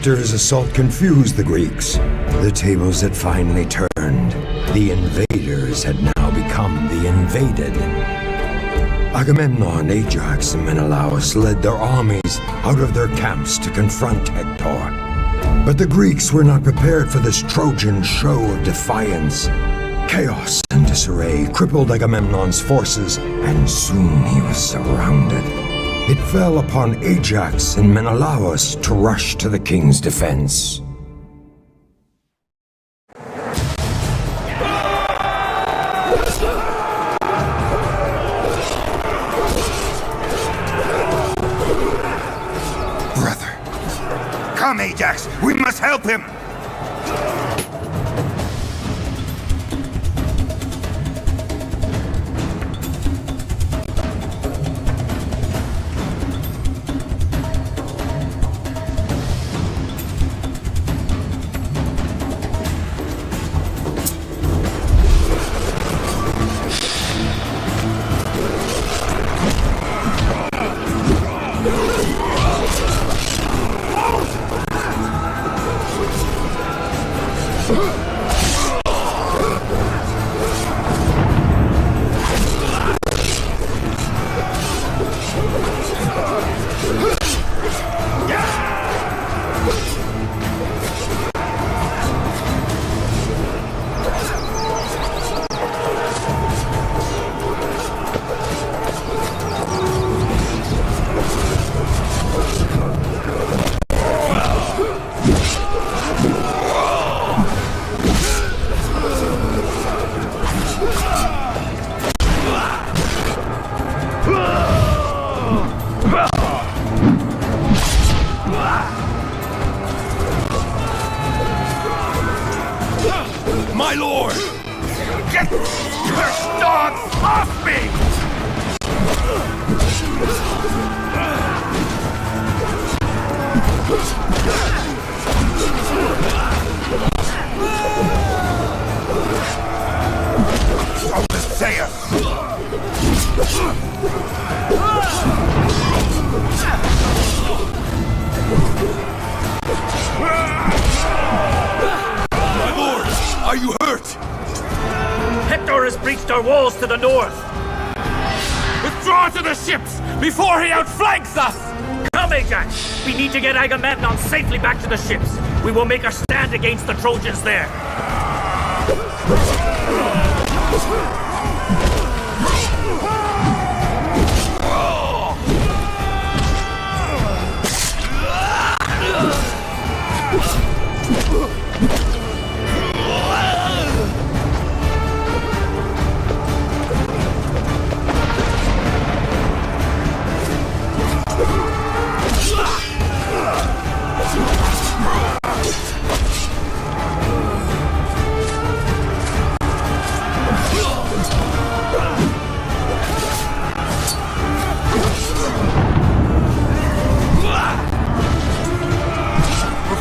Hector's assault confused the Greeks. The tables had finally turned. The invaders had now become the invaded. Agamemnon, Ajax, and Menelaus led their armies out of their camps to confront Hector. But the Greeks were not prepared for this Trojan show of defiance. Chaos and disarray crippled Agamemnon's forces, and soon he was surrounded. It fell upon Ajax and Menelaus to rush to the king's defense. Brother, come, Ajax! We must help him! My lord! Get your dogs off me! Odysseus! My lord! Are you hurt? Hector has breached our walls to the north! Withdraw to the ships before he outflanks us! Come, Ajax! We need to get Agamemnon safely back to the ships. We will make our stand against the Trojans there.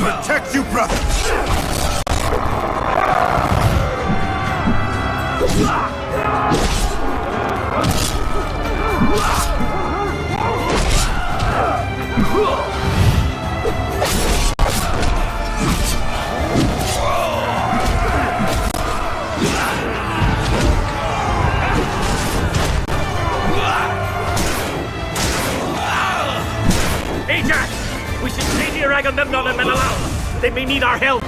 Protect you, brother! Ajax! We should stay near Agamemnon and Menelaus. They may need our help.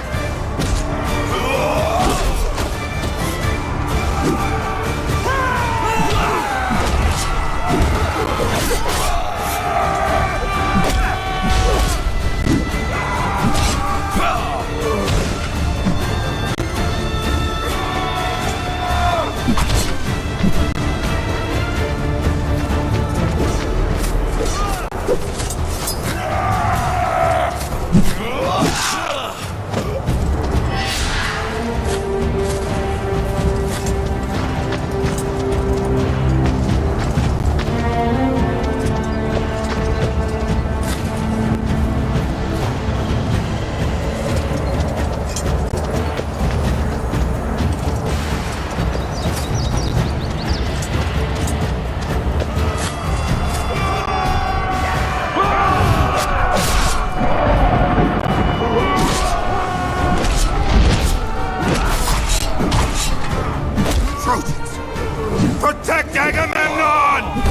Trojans! Protect Agamemnon!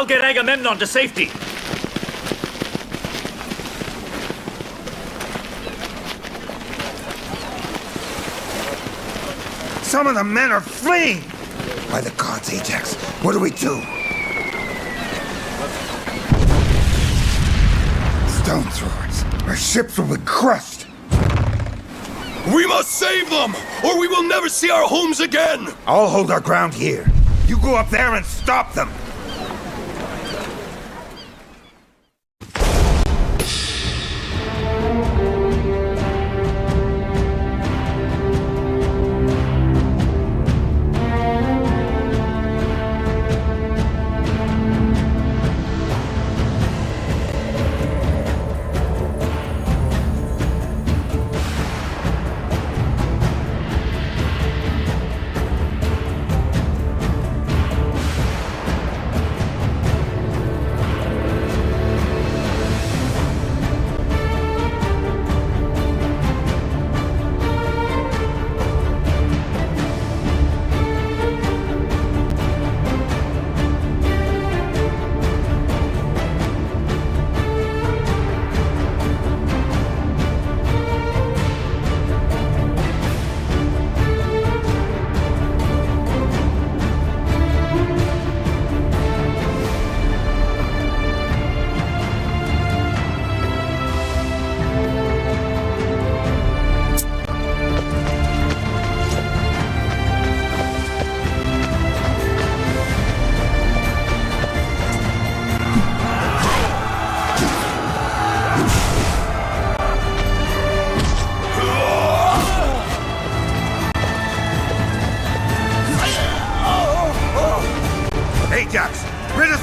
I'll get Agamemnon to safety. Some of the men are fleeing! By the gods, Ajax, what do we do? Stone throwers. Our ships will be crushed! We must save them, or we will never see our homes again! I'll hold our ground here. You go up there and stop them!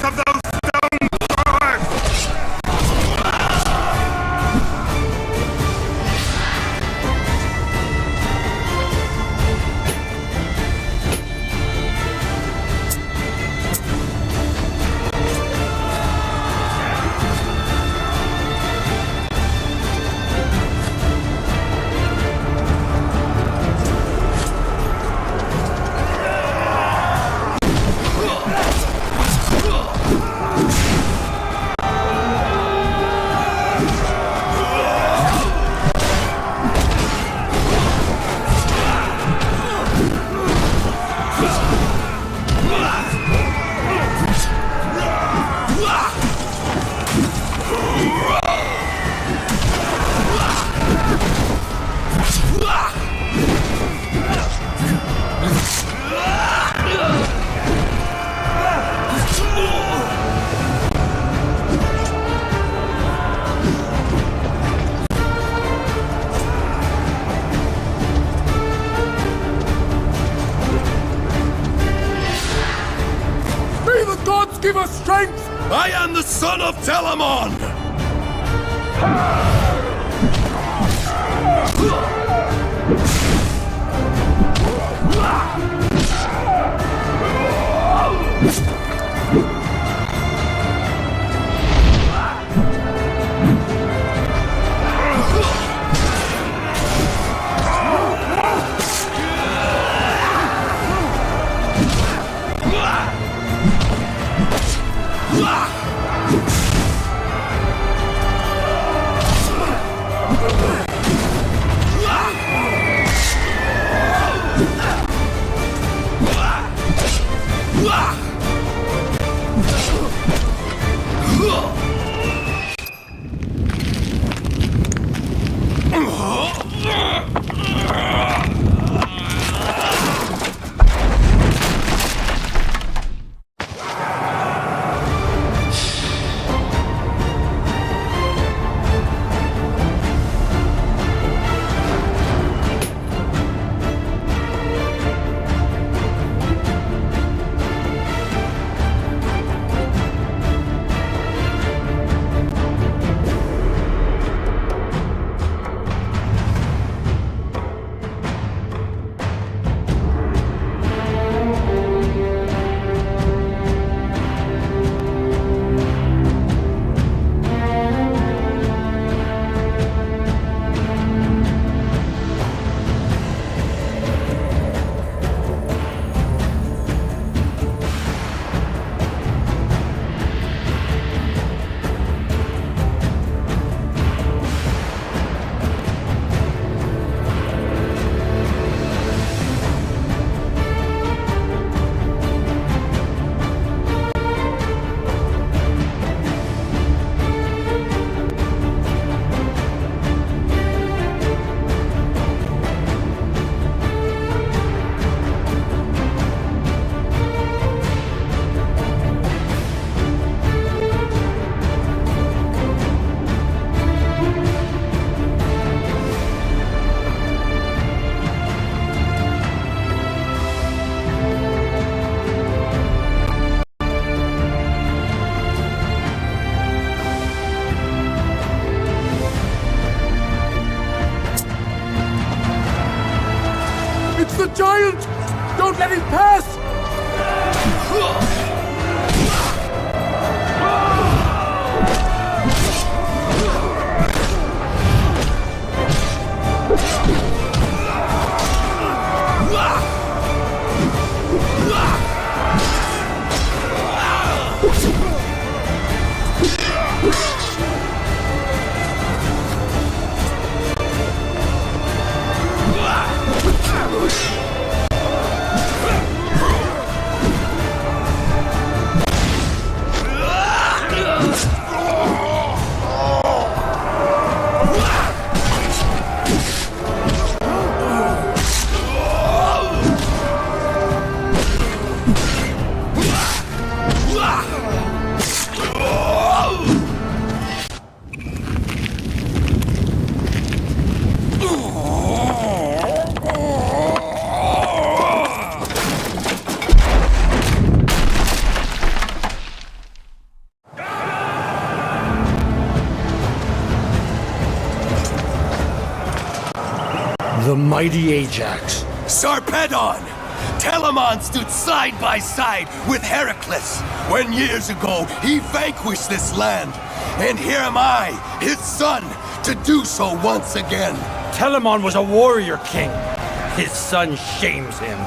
of those stone throwers! May the gods give us strength! I am the son of Telamon! It's the giant! Don't let him pass! mighty Ajax. Sarpedon! Telamon stood side by side with Heracles when years ago he vanquished this land. And here am I, his son, to do so once again. Telamon was a warrior king. His son shames him.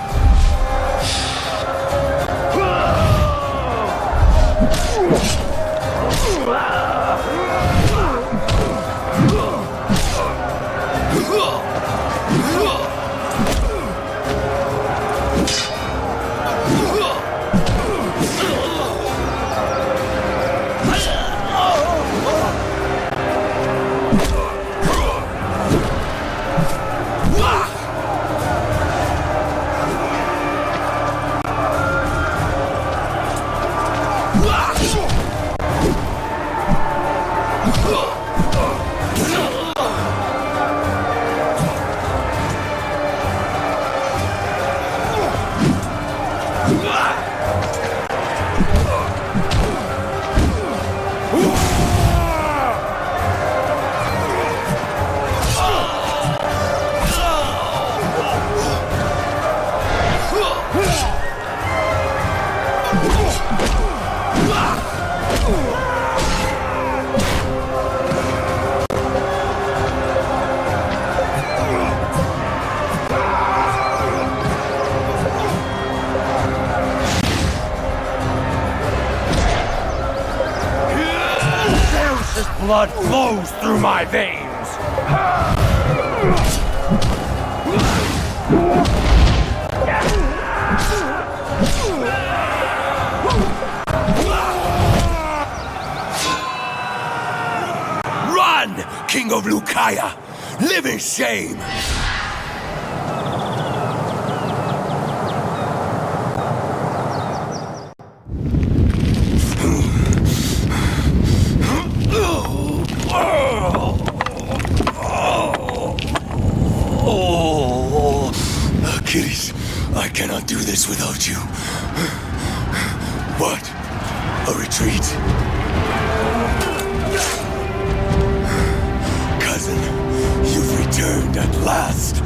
Blood flows through my veins. Run, King of Lucaya! Live in shame! Achilles, I cannot do this without you. What? A retreat? Cousin, you've returned at last.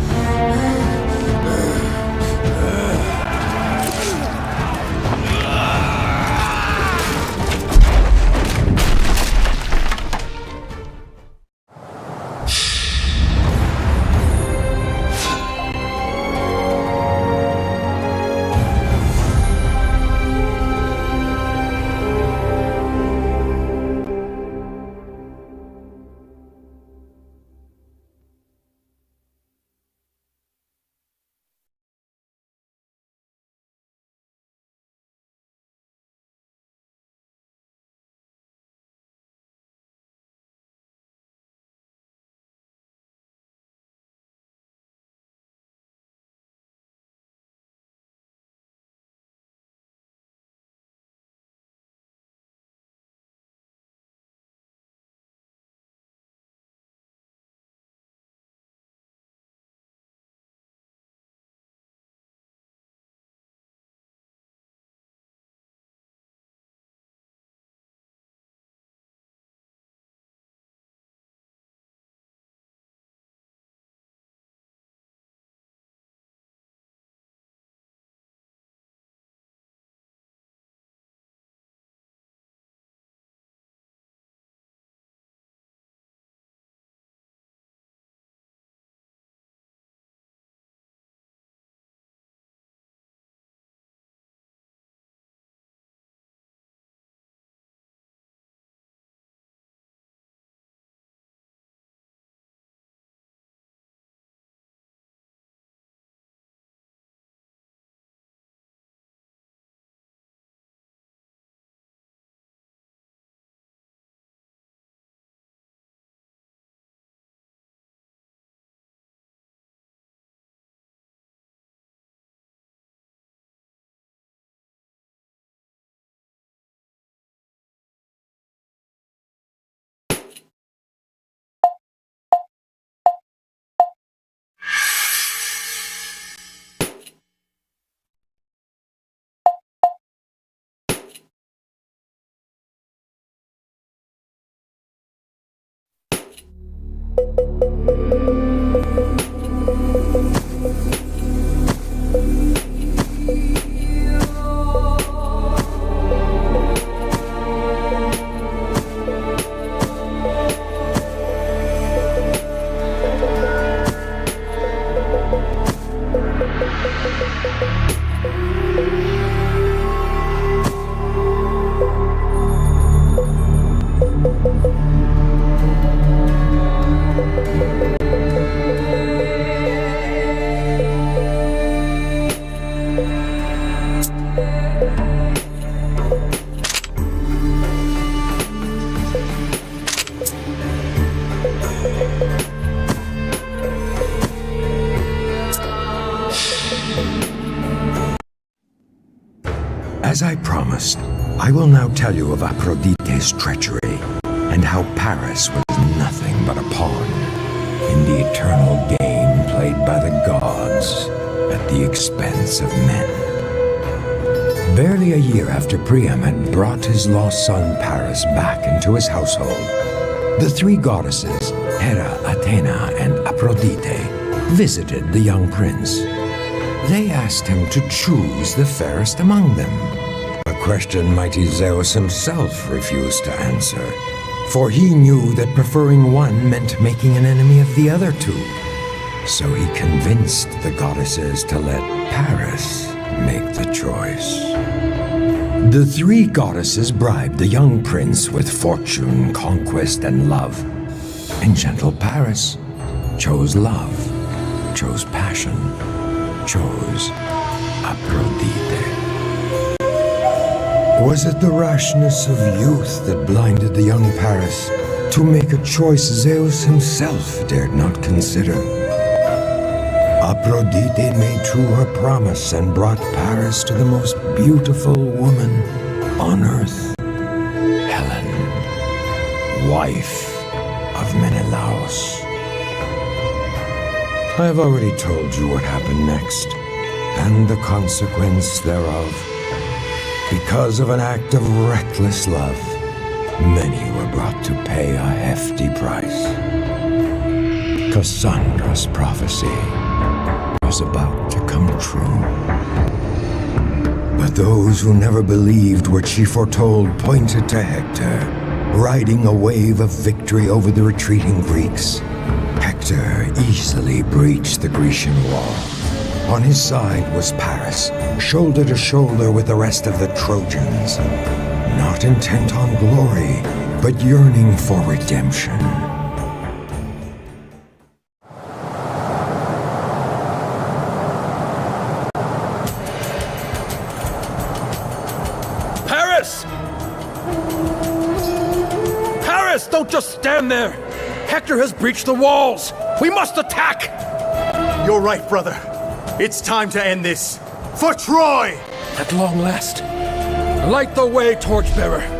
As I promised, I will now tell you of Aphrodite's treachery and how Paris was nothing but a pawn in the eternal game played by the gods at the expense of men. Barely a year after Priam had brought his lost son Paris back into his household, the three goddesses, Hera, Athena, and Aphrodite, visited the young prince. They asked him to choose the fairest among them, a question mighty Zeus himself refused to answer, for he knew that preferring one meant making an enemy of the other two. So he convinced the goddesses to let Paris make the choice. The three goddesses bribed the young prince with fortune, conquest, and love. And gentle Paris chose love, chose passion, chose Aphrodite. Was it the rashness of youth that blinded the young Paris to make a choice Zeus himself dared not consider? Aphrodite made true her promise and brought Paris to the most beautiful woman on earth, Helen, wife of Menelaus. I have already told you what happened next, and the consequence thereof. Because of an act of reckless love, many were brought to pay a hefty price. Cassandra's prophecy was about to come true. But those who never believed what she foretold pointed to Hector, riding a wave of victory over the retreating Greeks. Hector easily breached the Grecian wall. On his side was Paris, shoulder to shoulder with the rest of the Trojans, not intent on glory, but yearning for redemption. Paris! Paris, don't just stand there! Hector has breached the walls! We must attack! You're right, brother. It's time to end this. For Troy! At long last, light the way, torchbearer!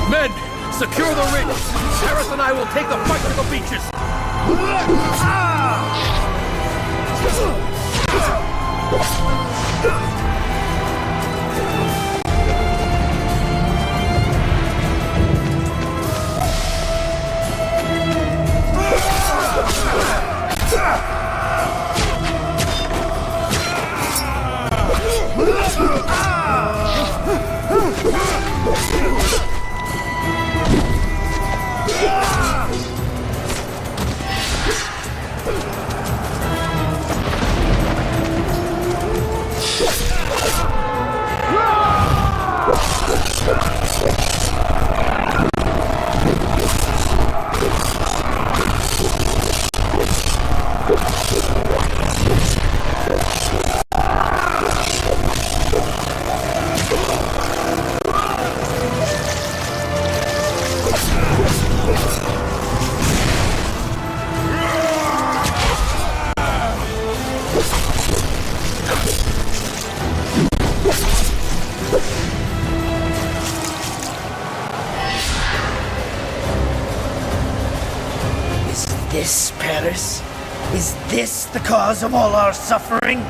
Men, secure the ring! Paris and I will take the fight to the beaches! this, Paris? Is this the cause of all our suffering?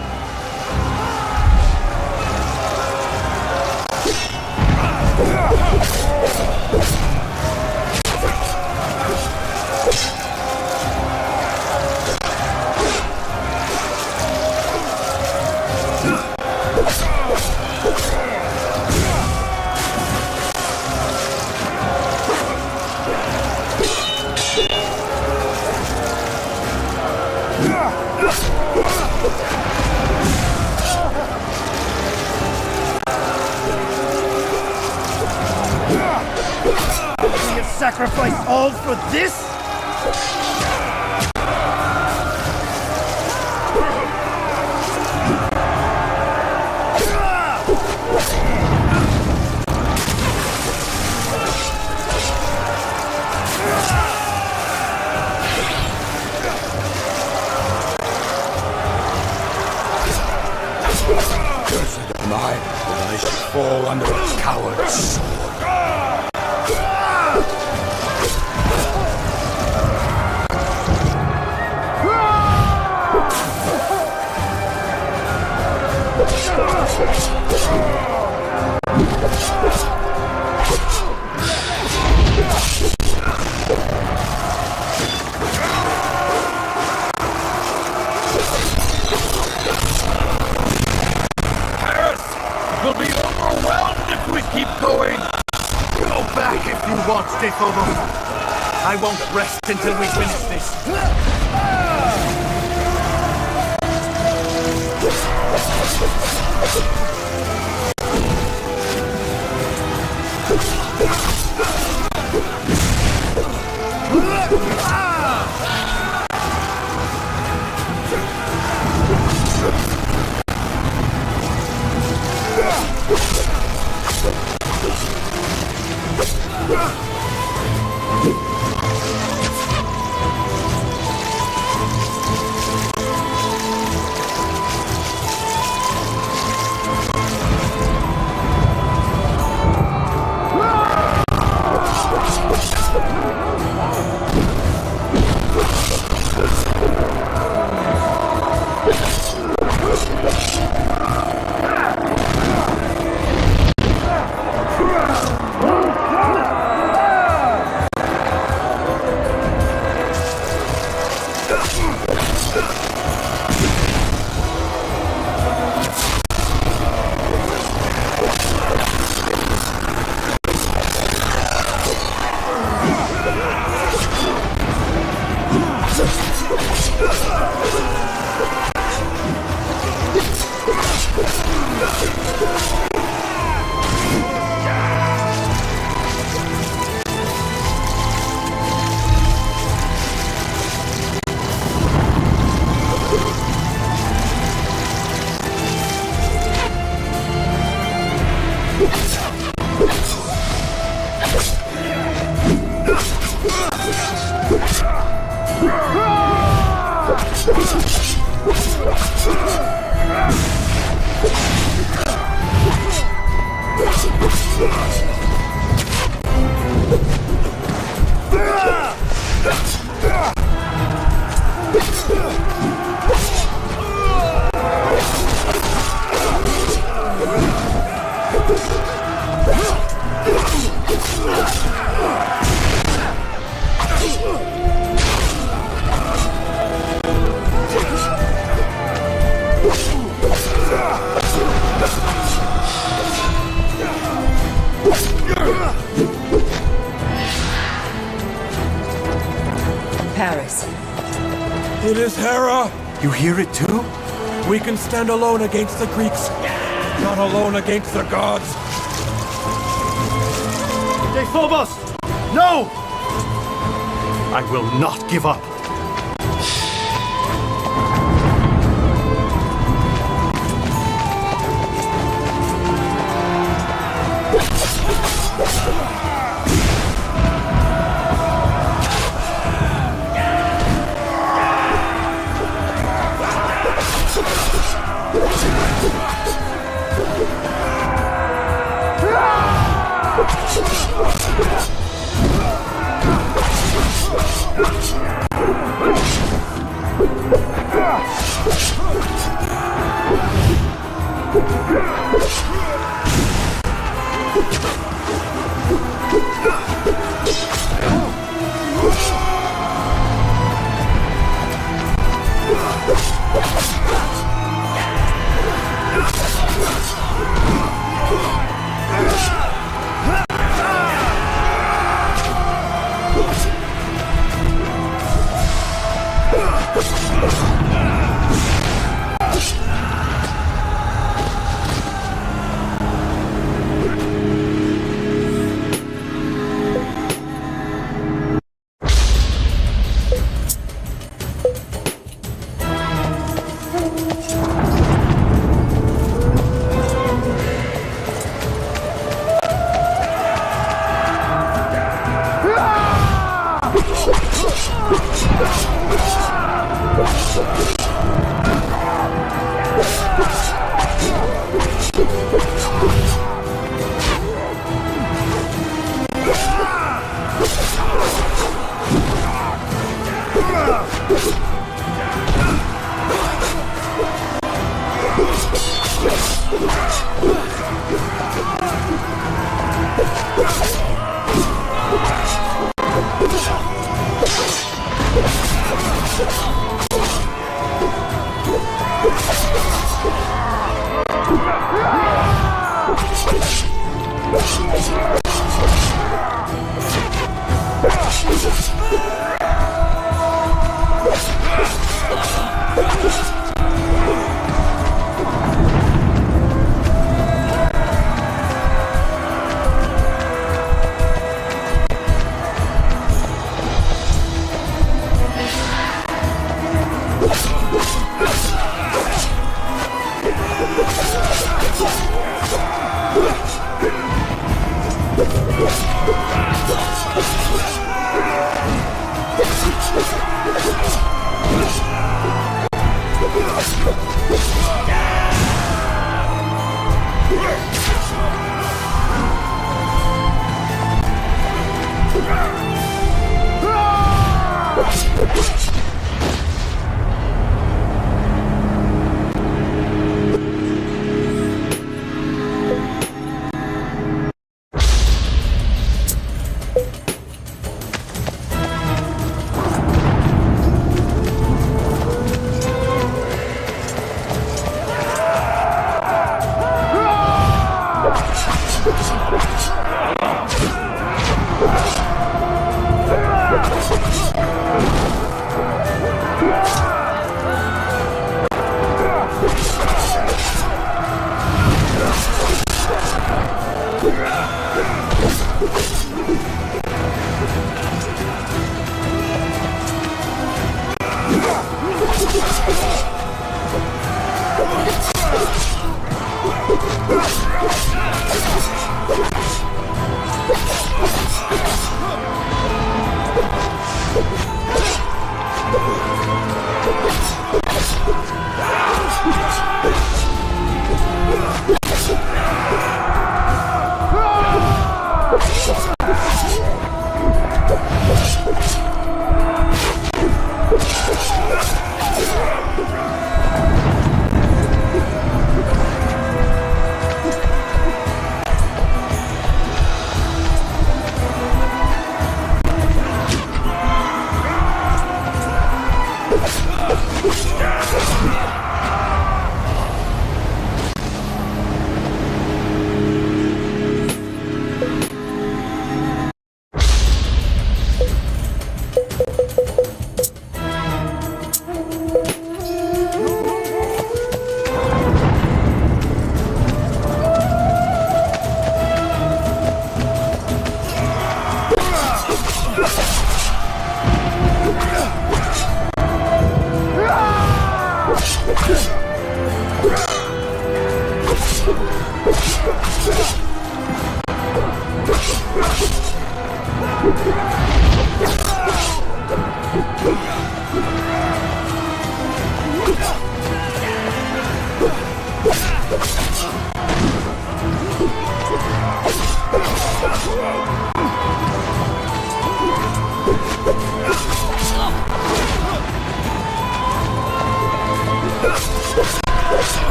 We have sacrificed all for this? Cursed am I that I should fall under a coward's sword. We'll be overwhelmed if we keep going. Go back if you want, Phobos. I won't rest until we finish this. Paris. It is Hera! You hear it too? We can stand alone against the Greeks, not alone against the gods. Phobos! No! I will not give up.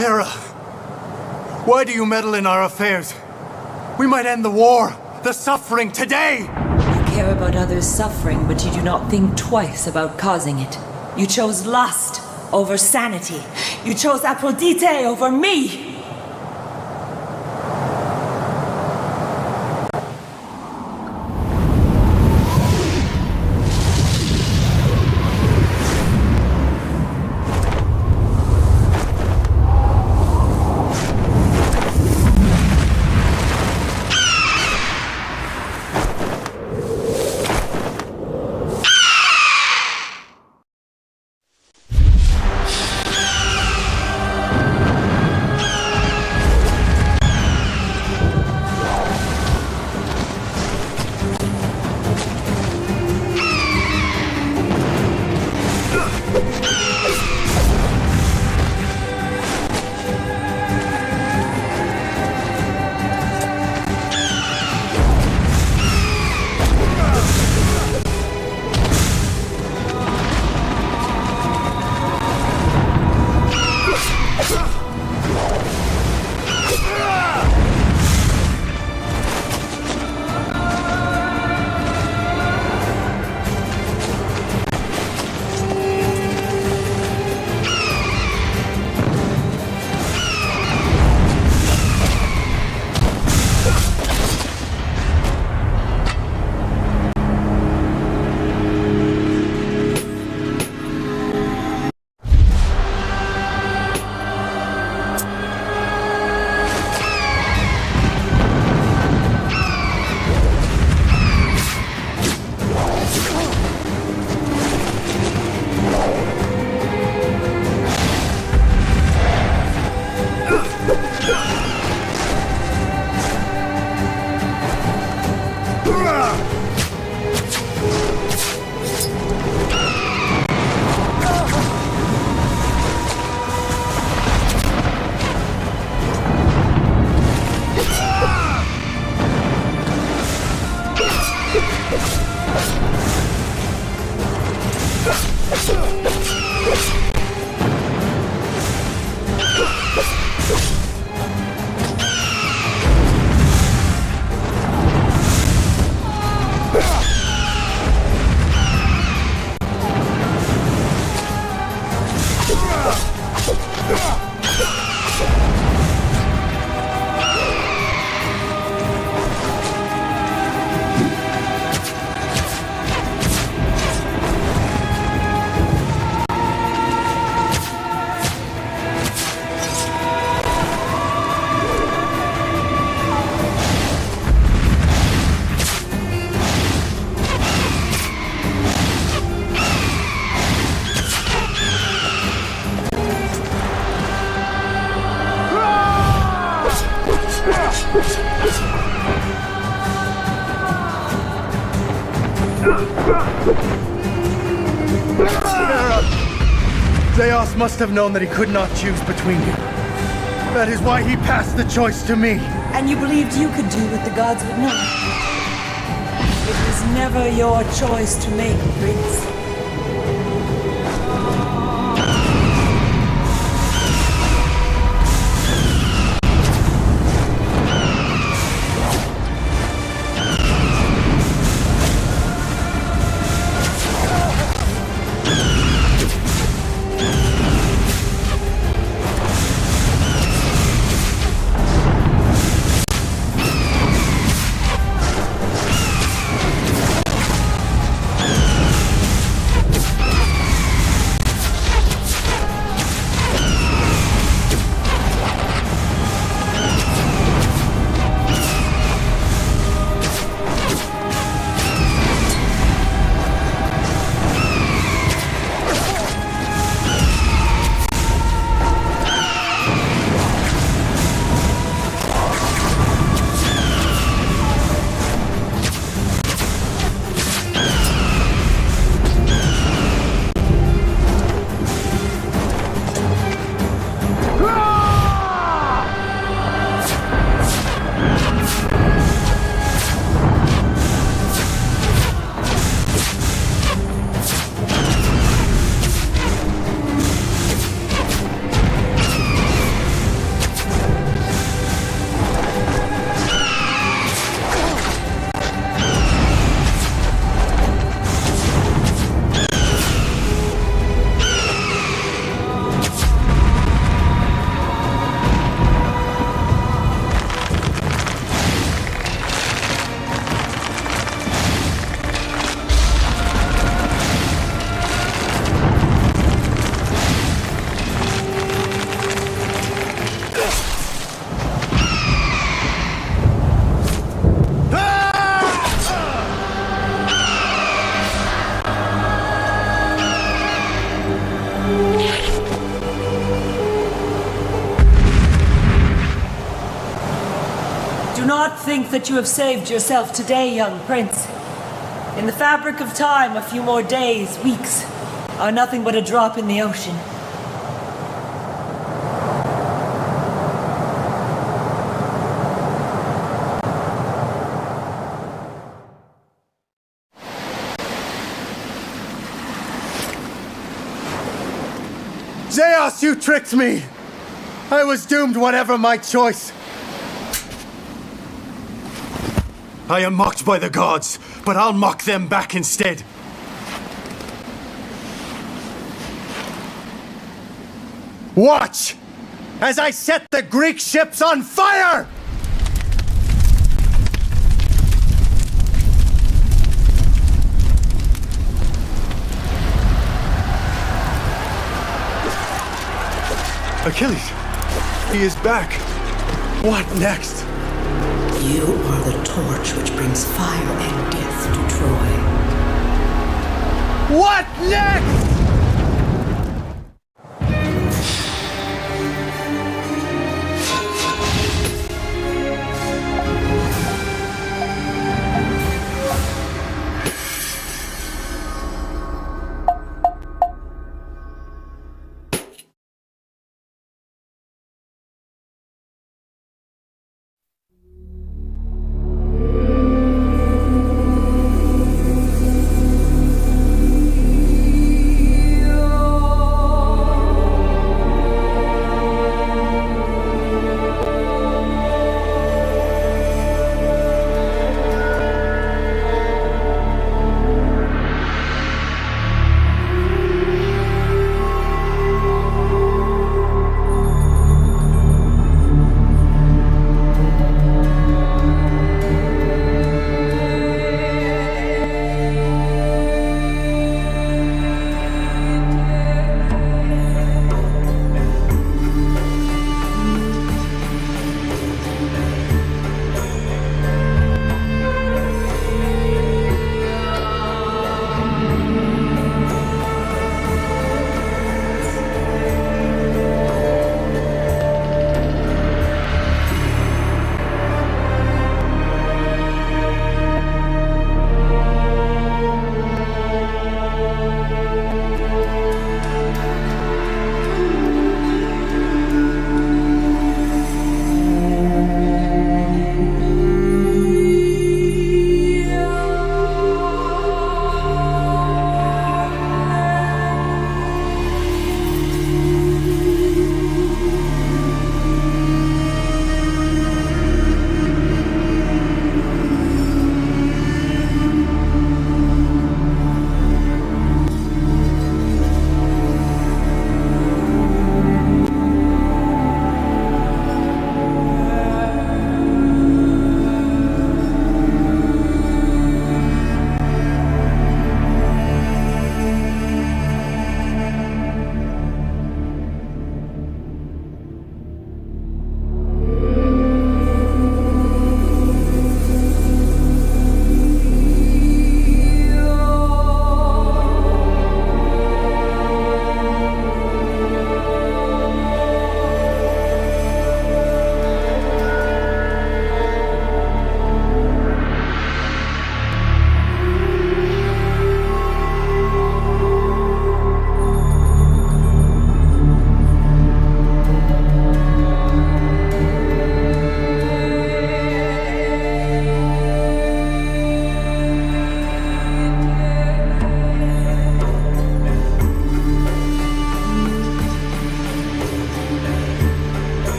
Hera, why do you meddle in our affairs? We might end the war, the suffering today! You care about others' suffering, but you do not think twice about causing it. You chose lust over sanity. You chose Aphrodite over me! Zeus must have known that he could not choose between you. That is why he passed the choice to me. And you believed you could do what the gods would not. It was never your choice to make, Prince. not think that you have saved yourself today, young prince. In the fabric of time, a few more days, weeks, are nothing but a drop in the ocean. Zeus, you tricked me! I was doomed whatever my choice. I am mocked by the gods, but I'll mock them back instead. Watch! As I set the Greek ships on fire! Achilles! He is back! What next? You are the torch which brings fire and death to Troy. What next?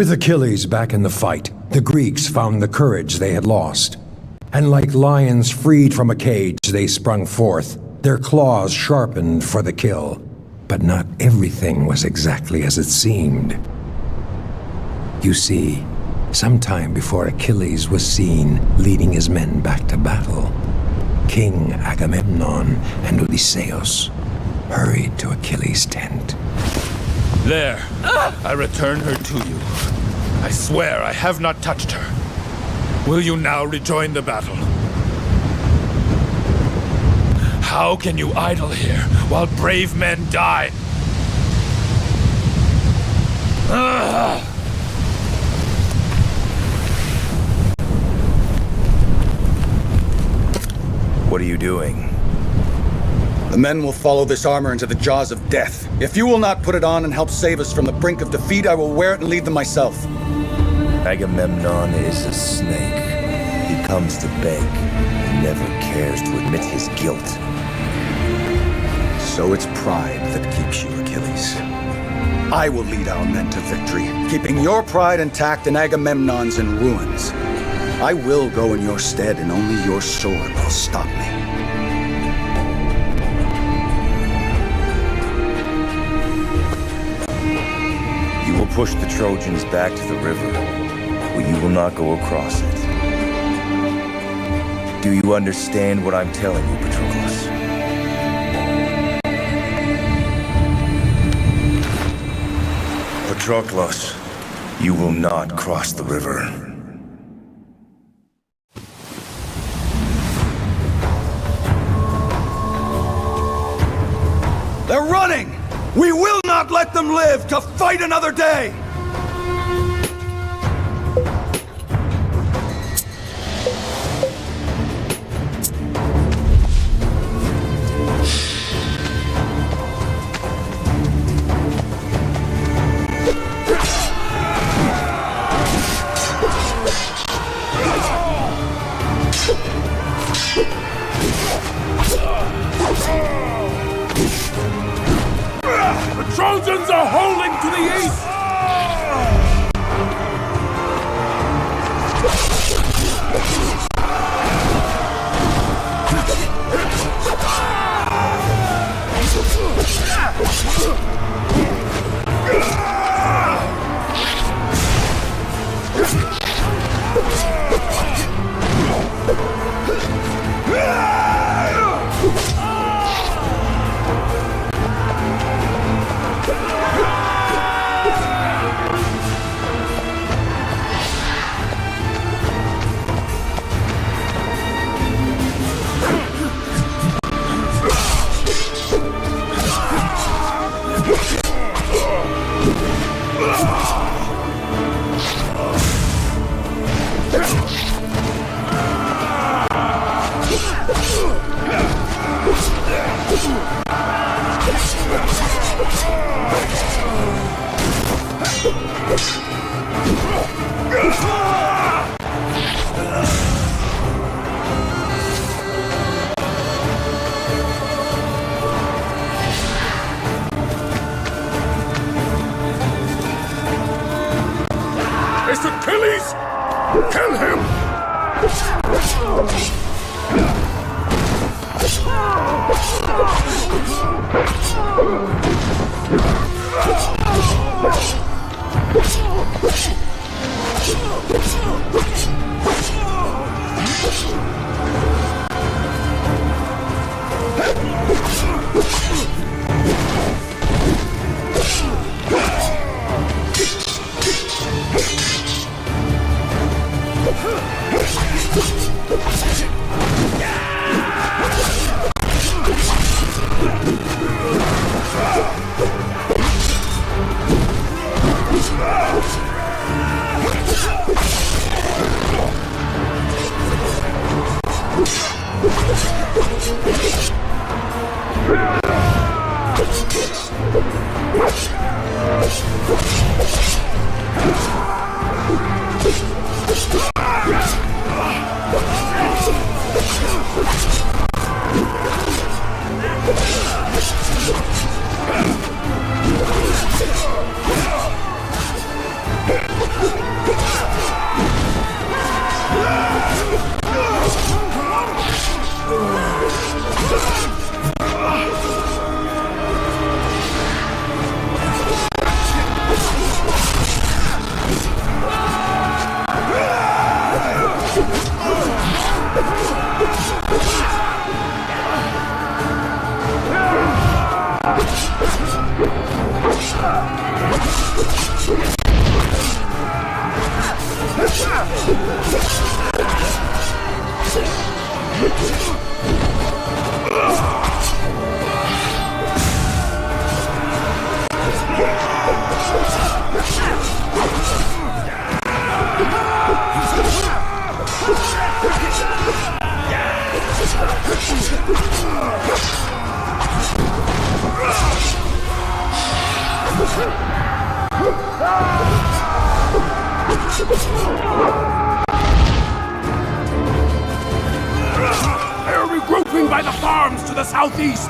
With Achilles back in the fight, the Greeks found the courage they had lost. And like lions freed from a cage, they sprung forth, their claws sharpened for the kill. But not everything was exactly as it seemed. You see, sometime before Achilles was seen leading his men back to battle, King Agamemnon and Odysseus hurried to Achilles' tent. There. I return her to you. I swear I have not touched her. Will you now rejoin the battle? How can you idle here while brave men die? What are you doing? The men will follow this armor into the jaws of death. If you will not put it on and help save us from the brink of defeat, I will wear it and lead them myself. Agamemnon is a snake. He comes to beg. He never cares to admit his guilt. So it's pride that keeps you, Achilles. I will lead our men to victory, keeping your pride intact and Agamemnon's in ruins. I will go in your stead, and only your sword will stop me. You will push the Trojans back to the river, but you will not go across it. Do you understand what I'm telling you, Patroclus? Patroclus, you will not cross the river. They're running! We will not let them live to fight another day! The Trojans are holding to the east! It's Achilles! Kill him! They're regrouping by the farms to the southeast!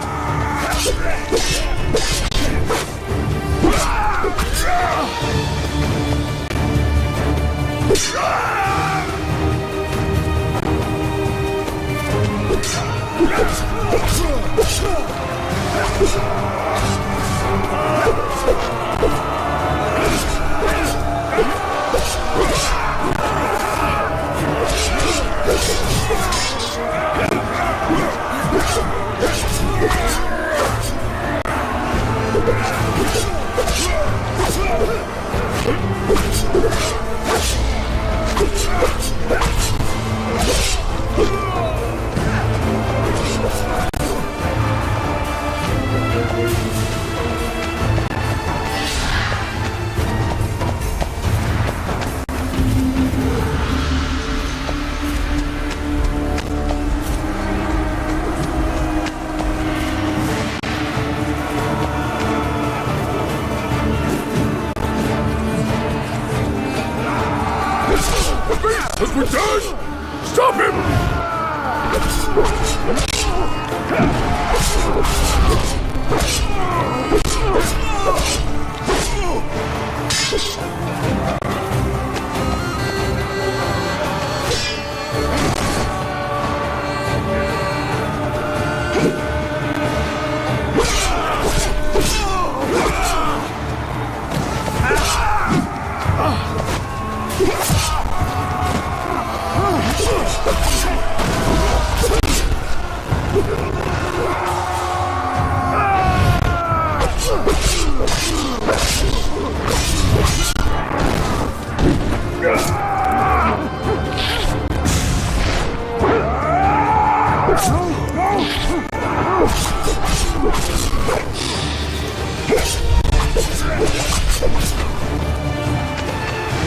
Has returned! Stop him!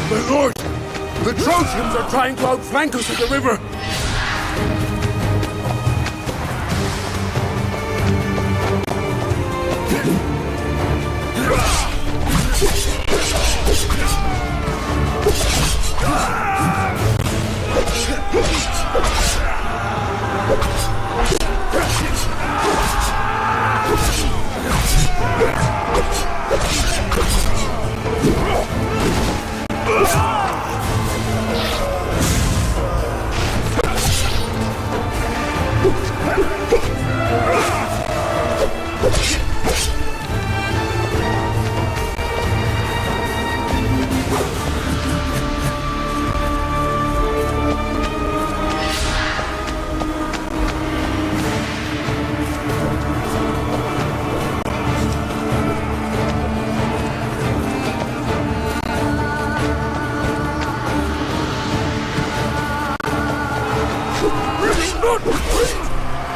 My lord! The Trojans are trying to outflank us at the river!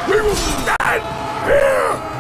We will stand here!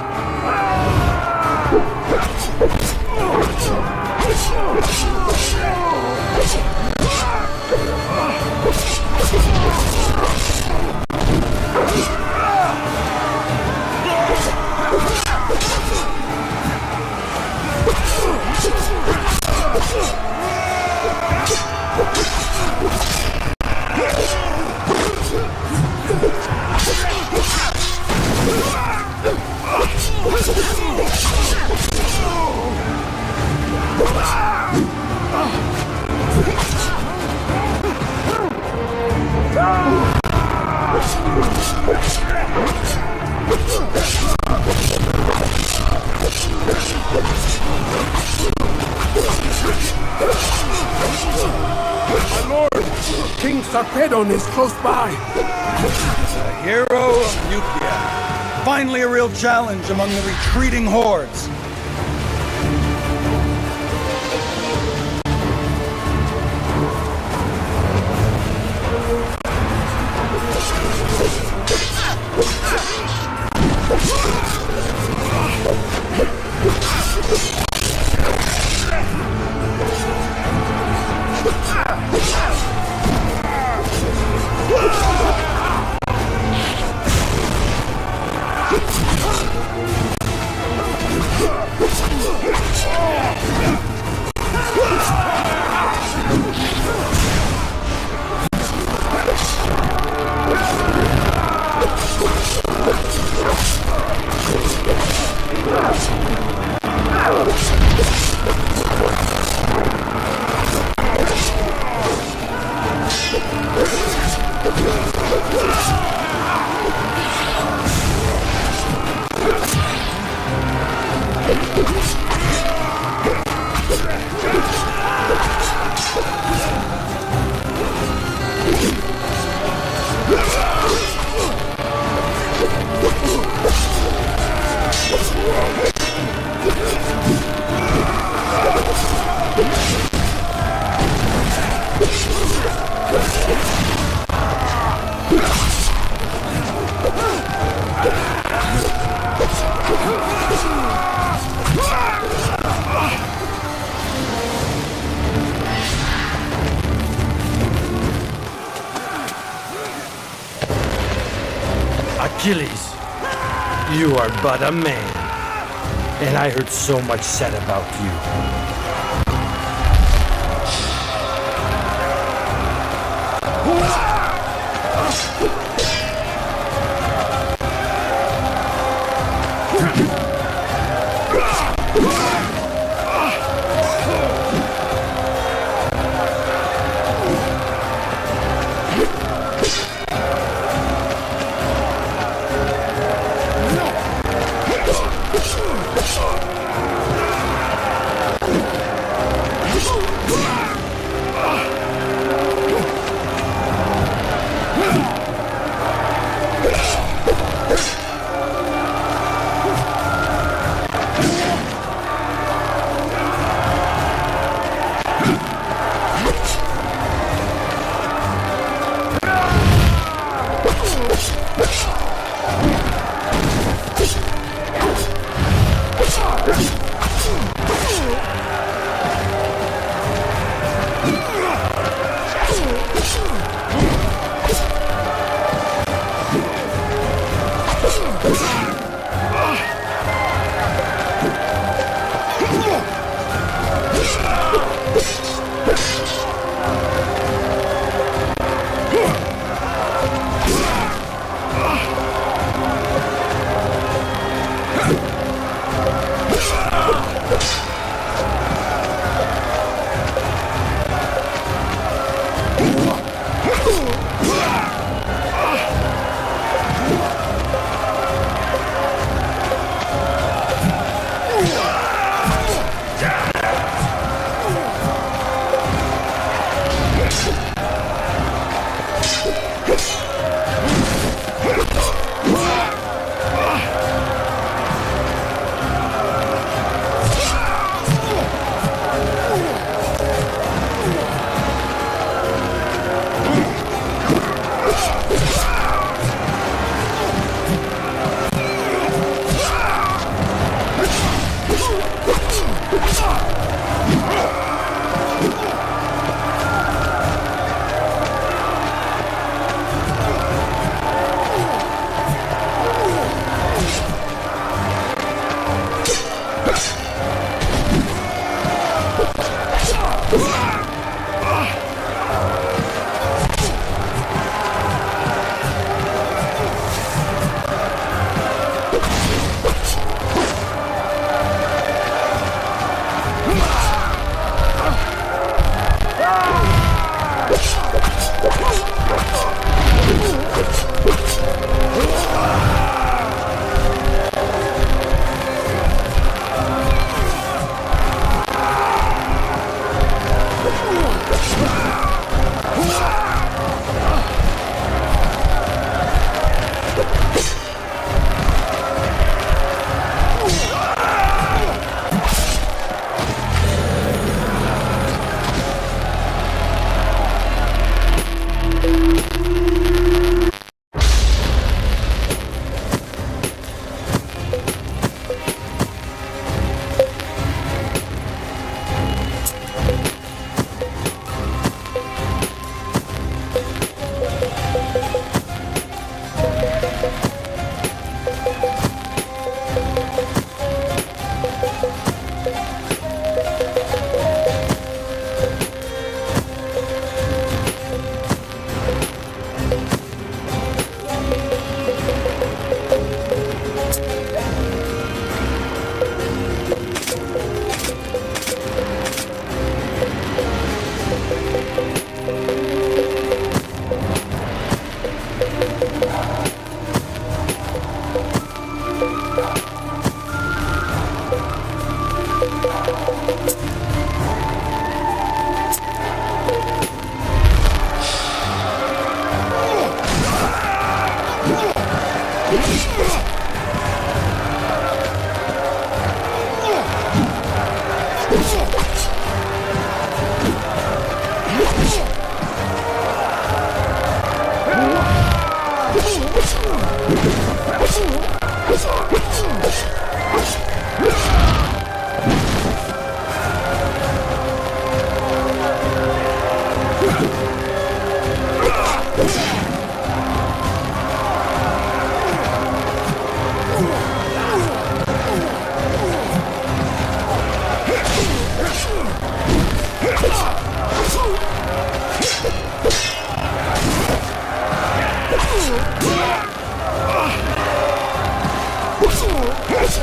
My lord, King Sarpedon is close by. The hero of Eukia. Finally a real challenge among the retreating hordes. Achilles, you are but a man, and I heard so much said about you.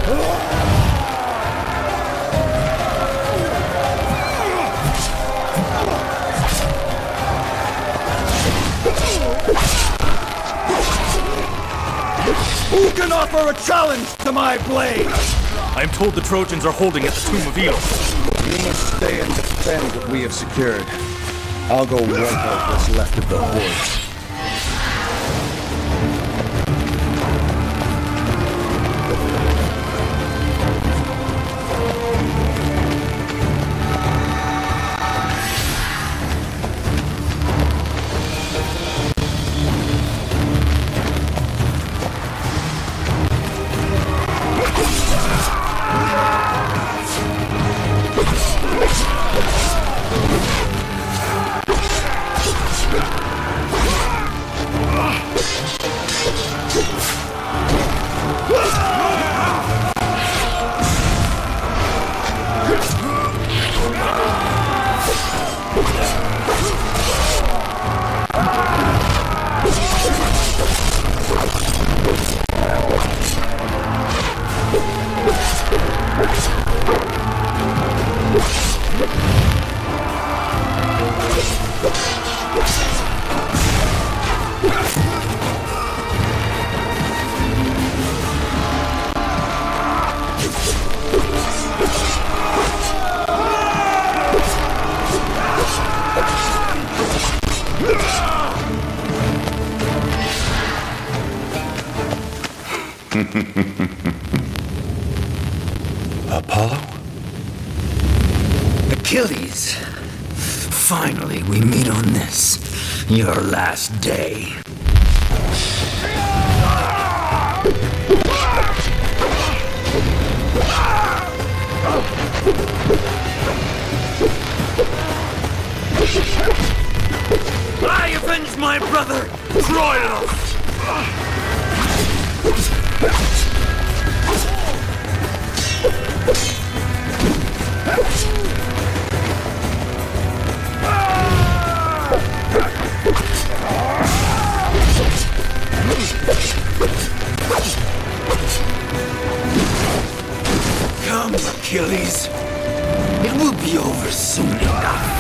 Who can offer a challenge to my blade? I'm told the Trojans are holding at the Tomb of Elos. We must stay and defend what we have secured. I'll go wipe out what's left of the horde. Apollo? Achilles. Finally, we meet on this, your last day. I avenge my brother, Troilus! Come, Achilles. It will be over soon enough.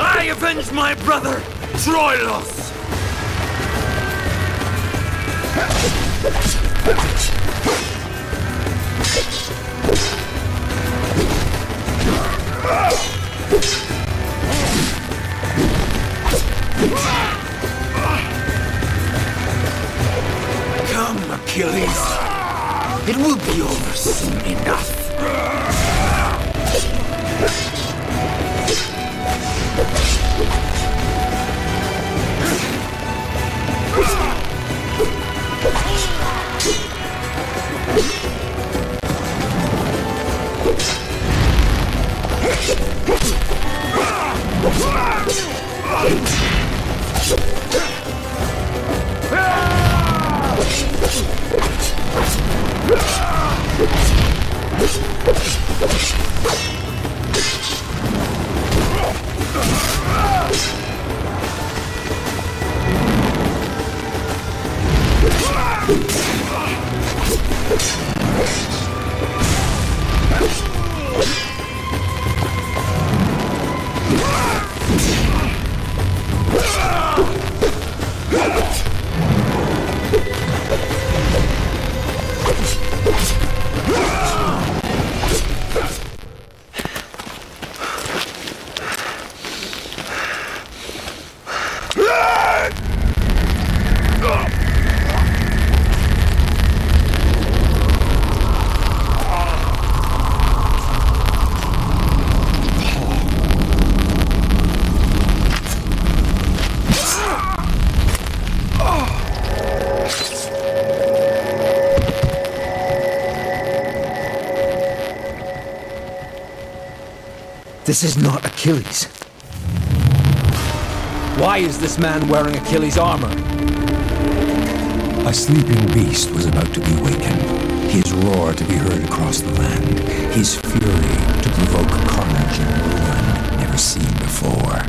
I avenge my brother, Troilus! Come, Achilles. It will be over soon enough. Ah! This is not Achilles. Why is this man wearing Achilles' armor? A sleeping beast was about to be wakened. His roar to be heard across the land. His fury to provoke carnage and ruin never seen before.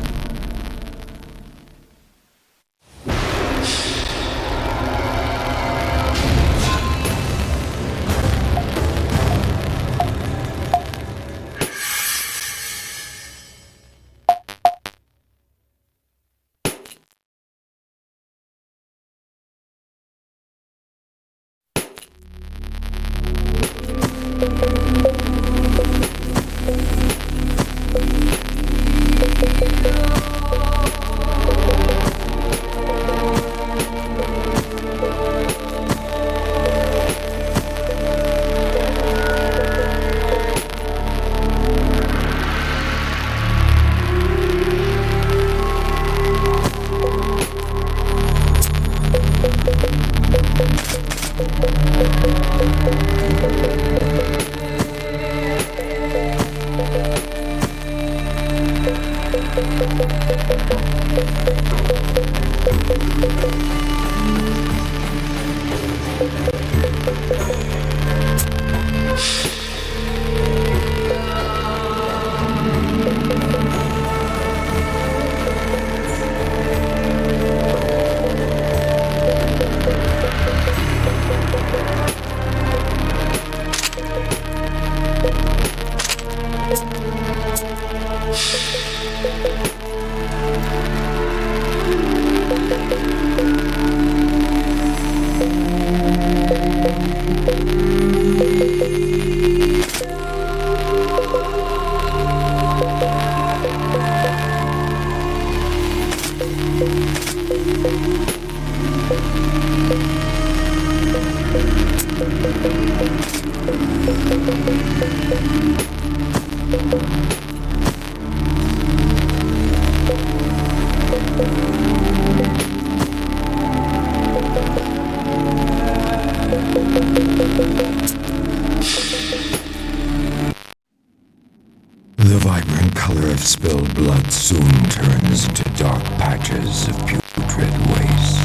The vibrant color of spilled blood soon turns into dark patches of putrid waste.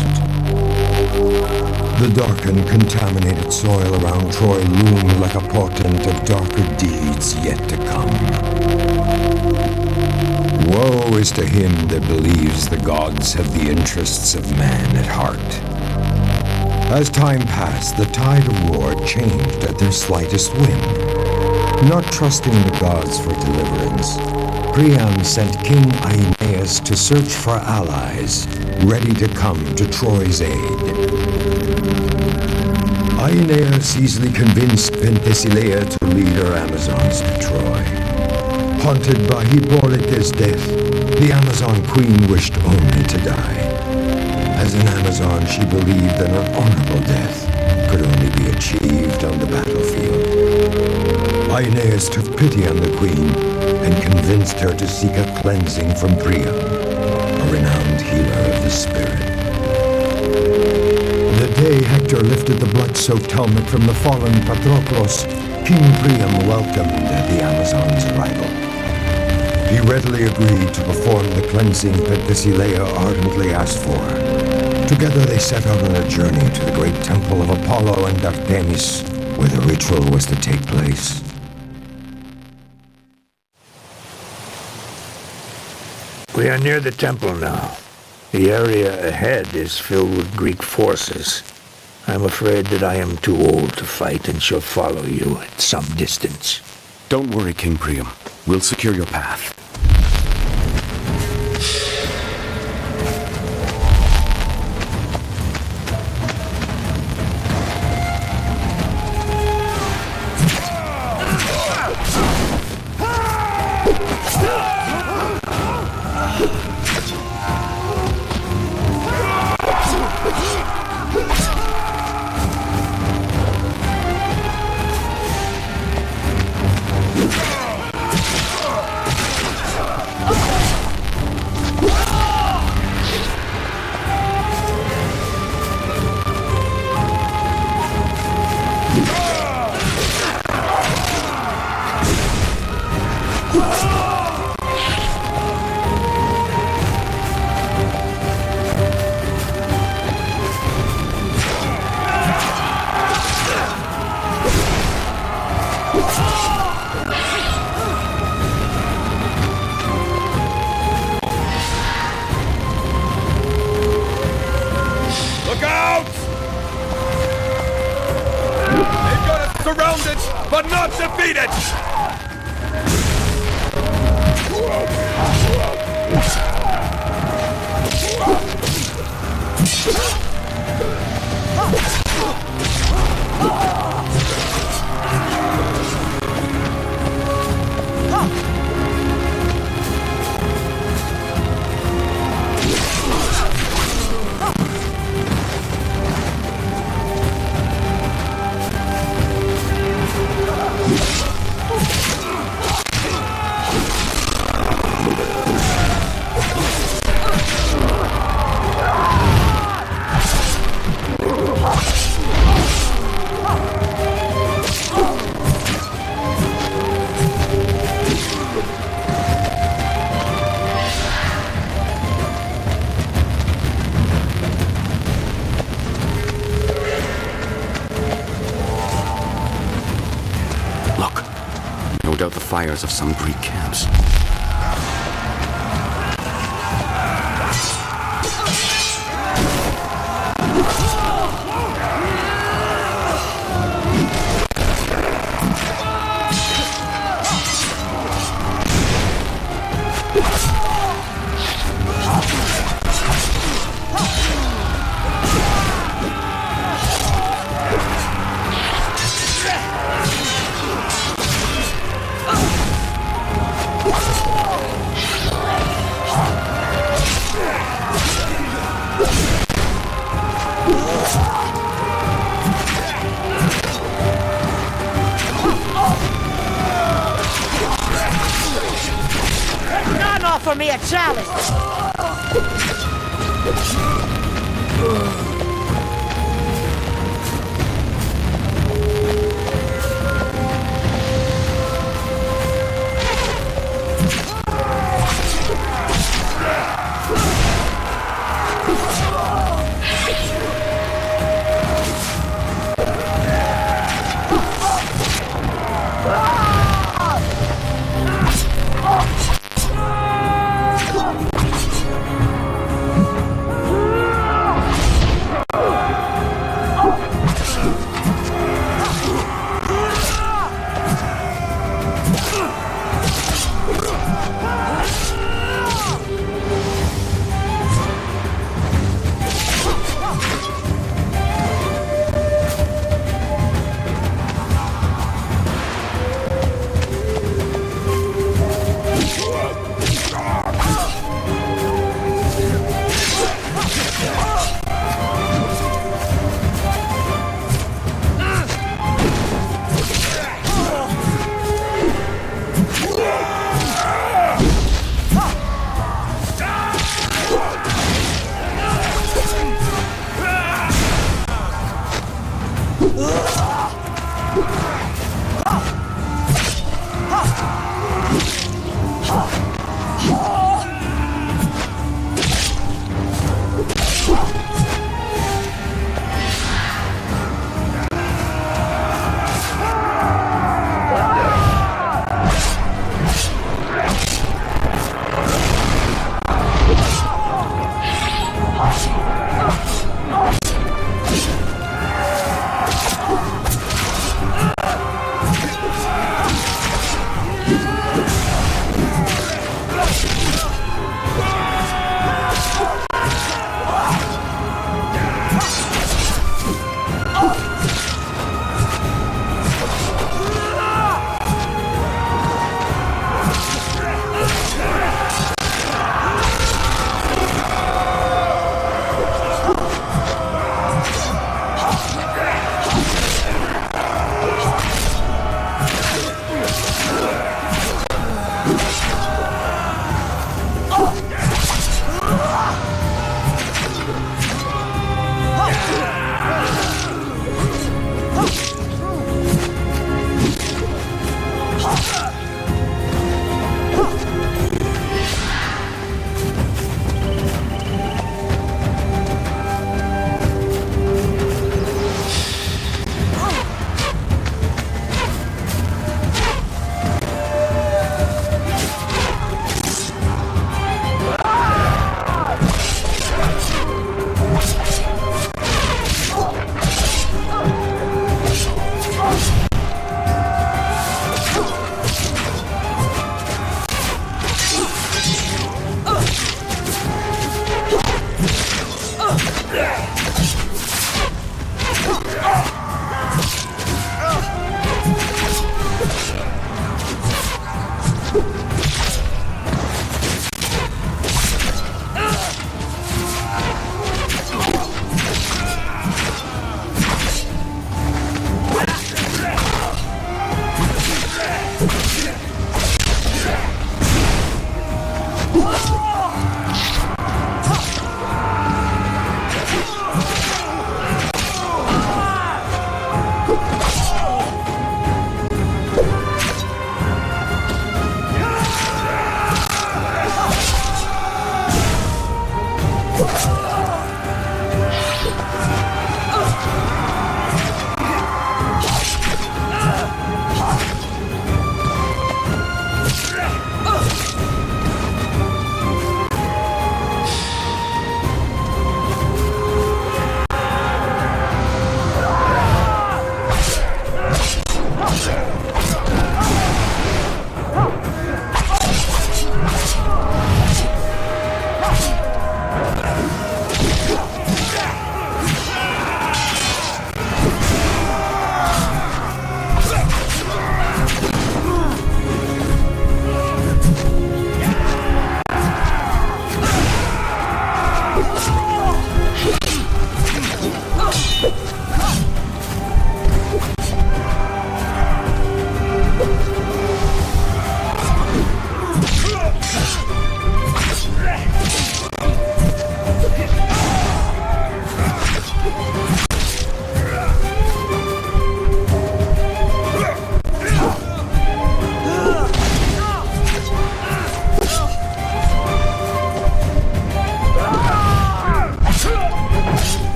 The darkened, contaminated soil around Troy loomed like a portent of darker deeds yet to come. Woe is to him that believes the gods have the interests of man at heart. As time passed, the tide of war changed at their slightest whim. Not trusting the gods for deliverance, Priam sent King Aeneas to search for allies, ready to come to Troy's aid. Aeneas easily convinced Penthesilea to lead her Amazons to Troy. Haunted by Hippolyta's death, the Amazon queen wished only to die. As an Amazon, she believed that an honorable death could only be achieved on the battlefield. Aeneas took pity on the queen and convinced her to seek a cleansing from Priam, a renowned healer of the spirit. The day Hector lifted the blood-soaked helmet from the fallen Patroclus, King Priam welcomed the Amazon's arrival. He readily agreed to perform the cleansing Penthesilea ardently asked for. Together they set out on a journey to the great temple of Apollo and Artemis, where the ritual was to take place. We are near the temple now. The area ahead is filled with Greek forces. I'm afraid that I am too old to fight and shall follow you at some distance. Don't worry, King Priam. We'll secure your path. around it, but not defeat it! Out the fires of some Greek camps. Offer me a challenge!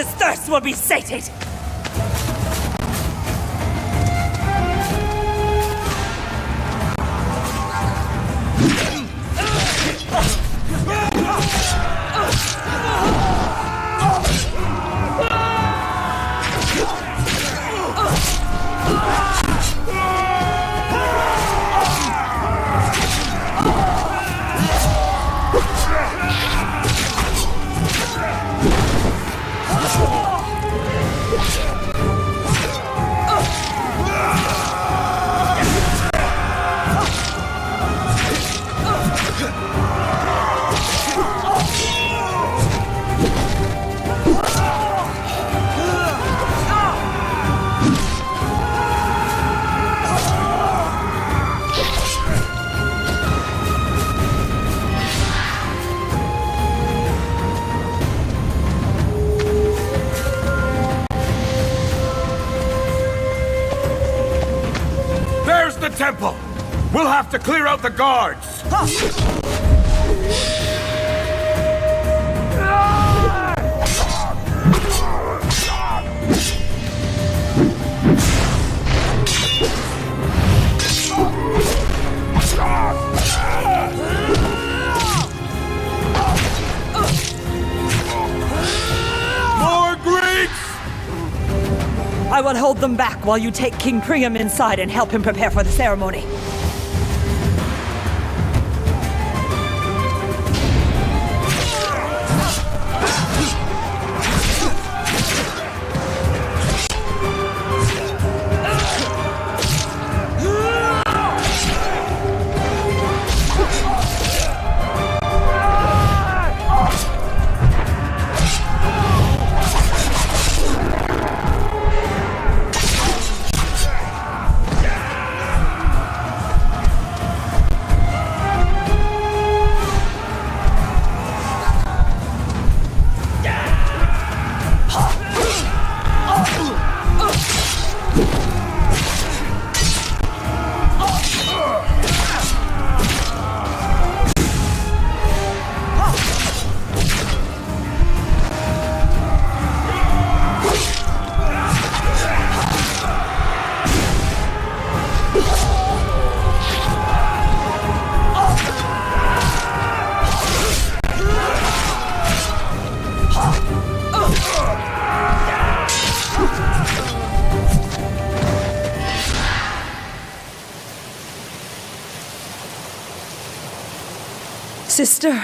his thirst will be sated! Temple! We'll have to clear out the guards! More Greeks! I will hold them back while you take King Priam inside and help him prepare for the ceremony. Sister,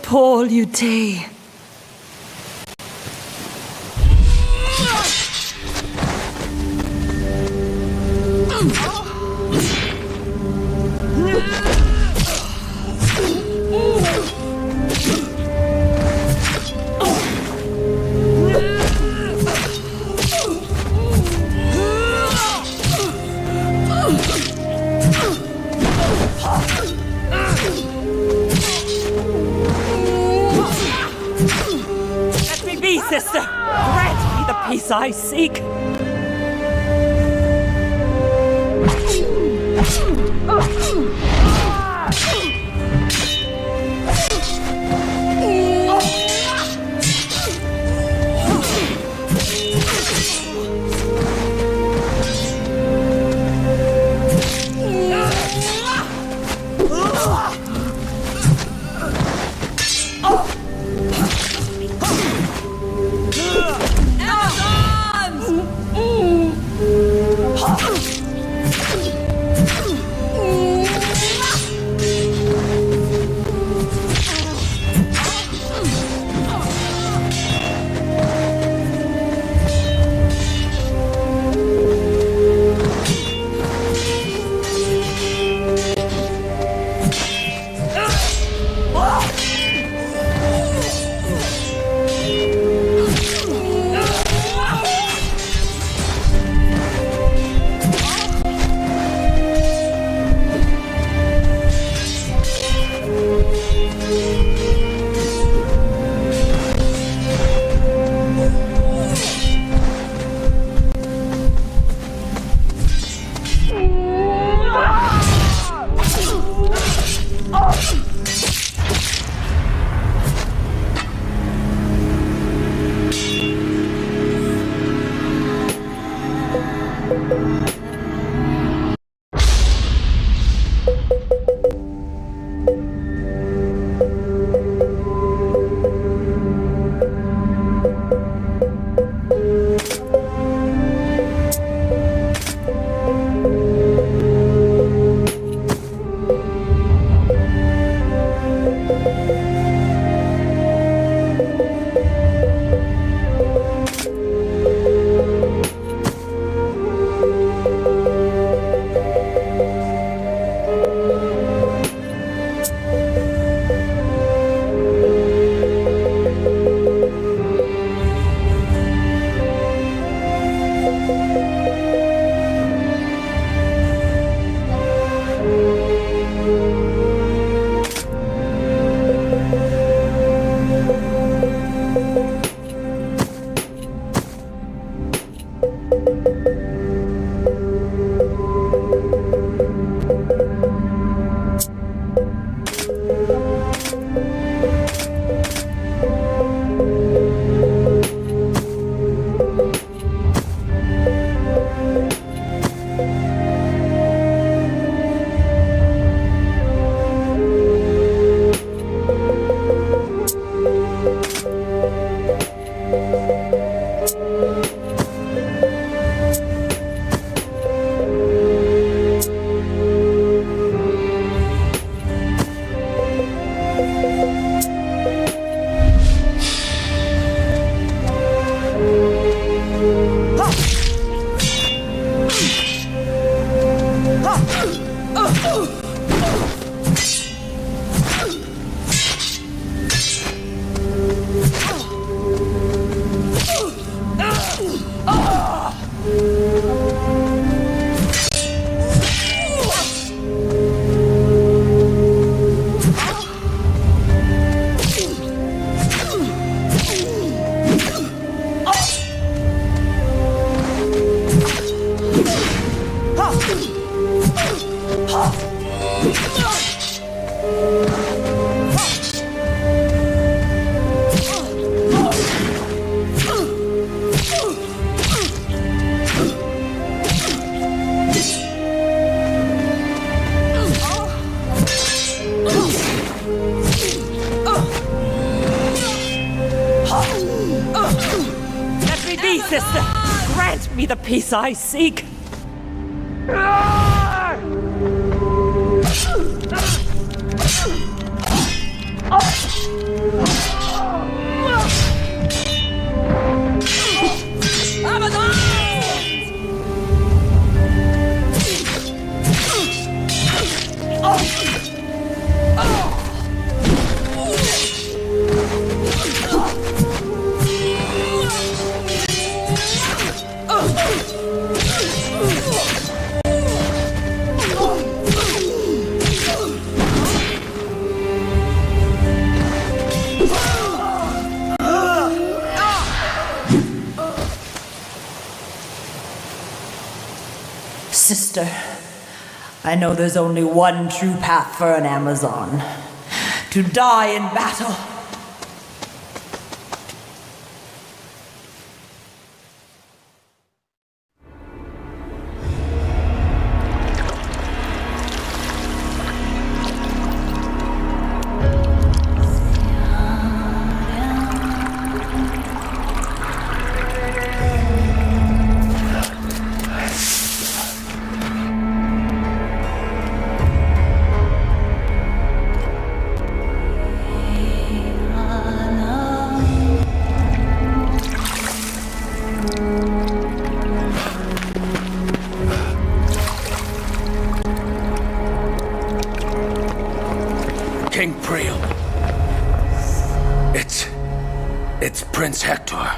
Paul Ute. Sister, grant me the peace I seek. Let me be, sister! Grant me the peace I seek! Sister, I know there's only one true path for an Amazon. To die in battle. King Priam. It's Prince Hector.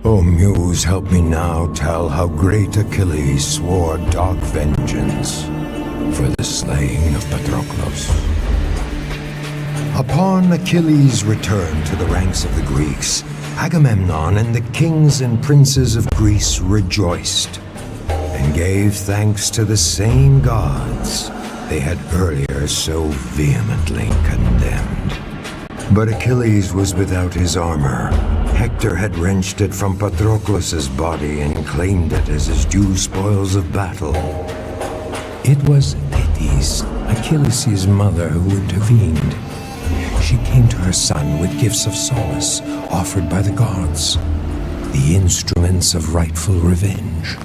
O Muse, help me now tell how great Achilles swore dark vengeance for the slaying of Patroclus. Upon Achilles' return to the ranks of the Greeks, Agamemnon and the kings and princes of Greece rejoiced and gave thanks to the same gods they had earlier so vehemently condemned. But Achilles was without his armor. Hector had wrenched it from Patroclus' body and claimed it as his due spoils of battle. It was Thetis, Achilles' mother, who intervened. She came to her son with gifts of solace offered by the gods, the instruments of rightful revenge.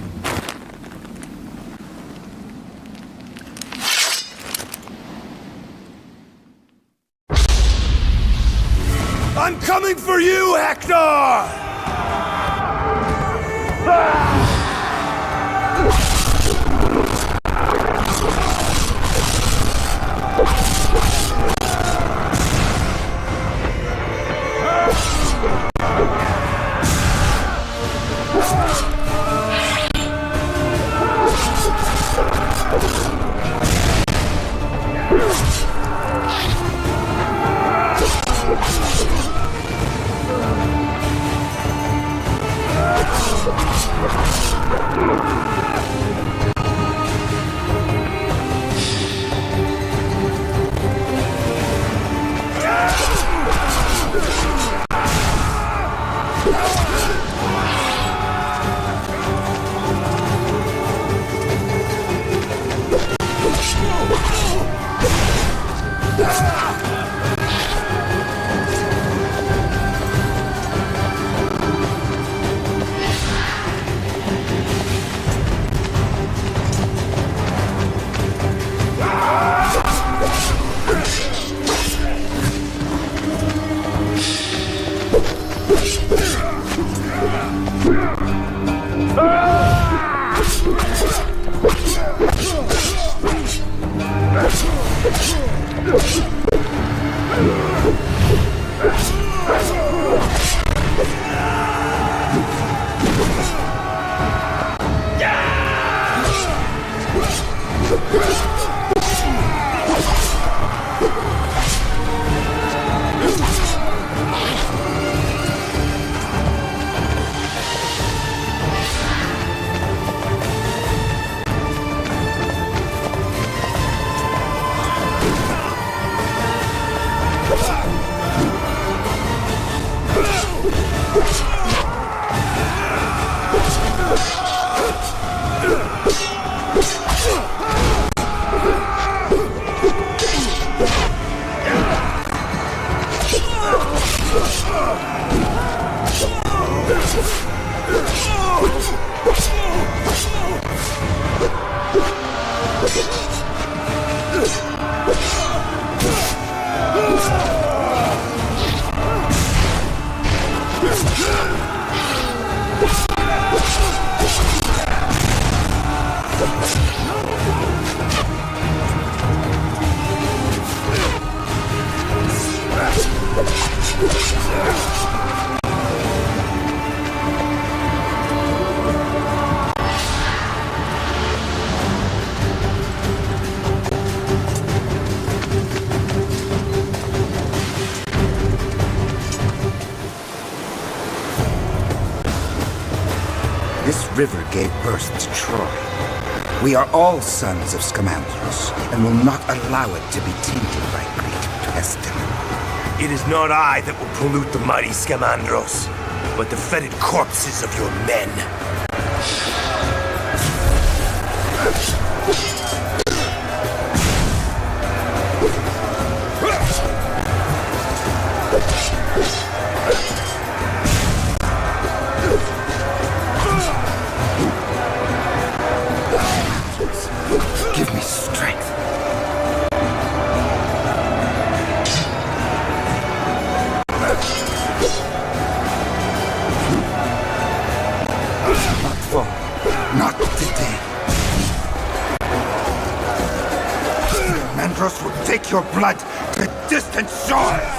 I'm coming for you, Hector! This river gave birth to Troy. We are all sons of Scamandros, and will not allow it to be tainted by Greek pestilence. It is not I that will pollute the mighty Scamandros, but the fetid corpses of your men. Give me strength. Not for, not today. Mandros will take your blood to distant shores.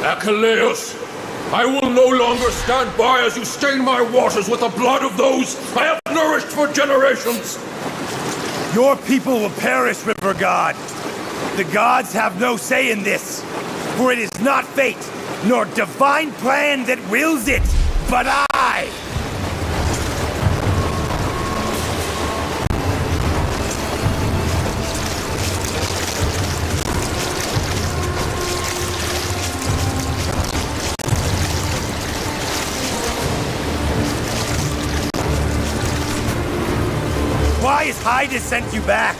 Achilles, I will no longer stand by as you stain my waters with the blood of those I have nourished for generations. Your people will perish, River God. The gods have no say in this, for it is not fate, nor divine plan that wills it, but I! Why has Hyde sent you back?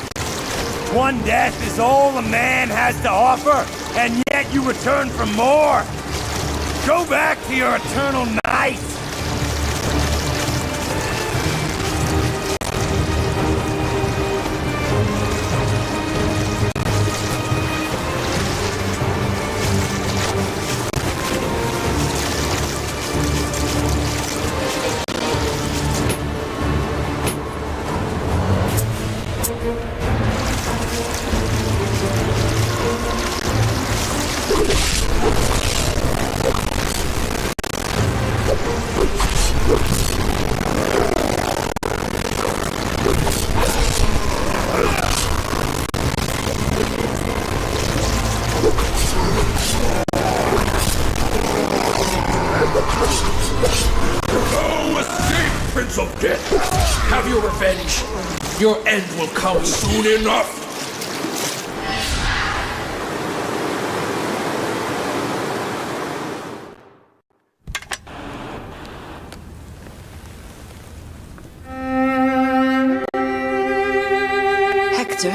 One death is all a man has to offer, and yet you return for more! Go back to your eternal night! Of death. Have your revenge. Your end will come soon enough. Hector?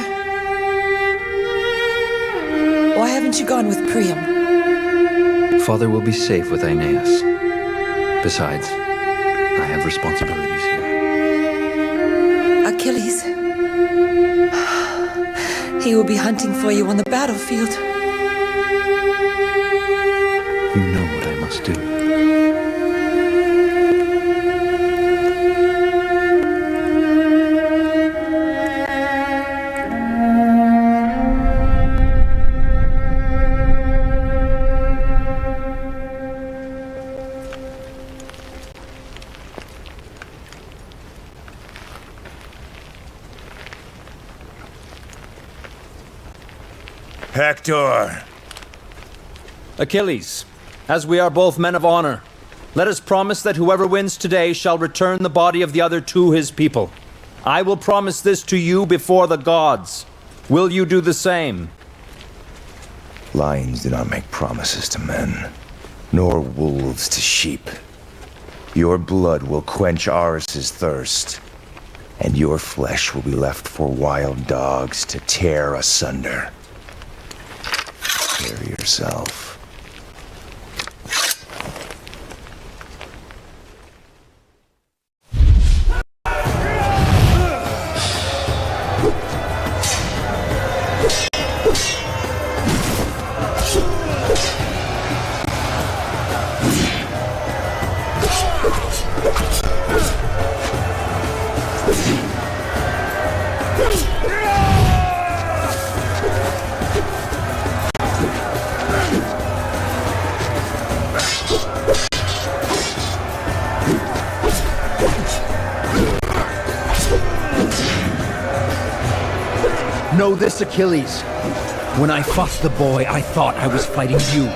Why haven't you gone with Priam? Father will be safe with Aeneas. Besides, I have responsibilities here. Achilles. He will be hunting for you on the battlefield. You know what I must do. Hector! Achilles, as we are both men of honor, let us promise that whoever wins today shall return the body of the other to his people. I will promise this to you before the gods. Will you do the same? Lions do not make promises to men, nor wolves to sheep. Your blood will quench Ares's thirst, and your flesh will be left for wild dogs to tear asunder. Prepare yourself. Know this, Achilles. When I fought the boy, I thought I was fighting you.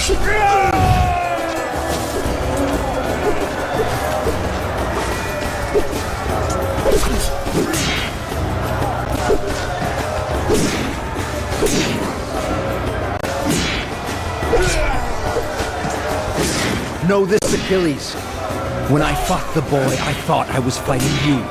Know this, Achilles. When I fought the boy, I thought I was fighting you.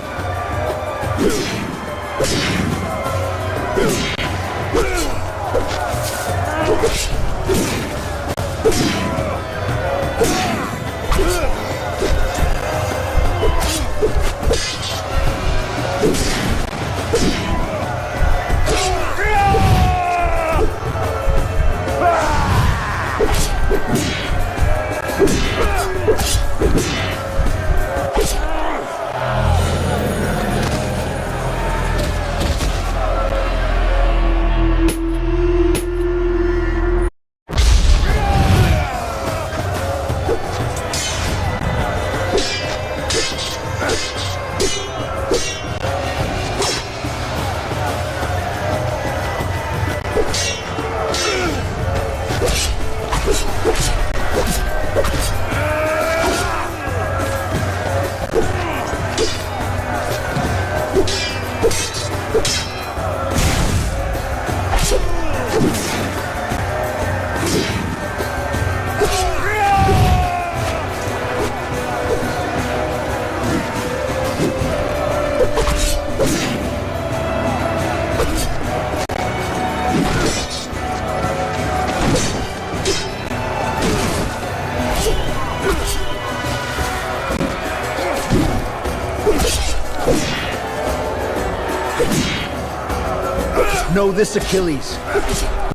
Know this, Achilles.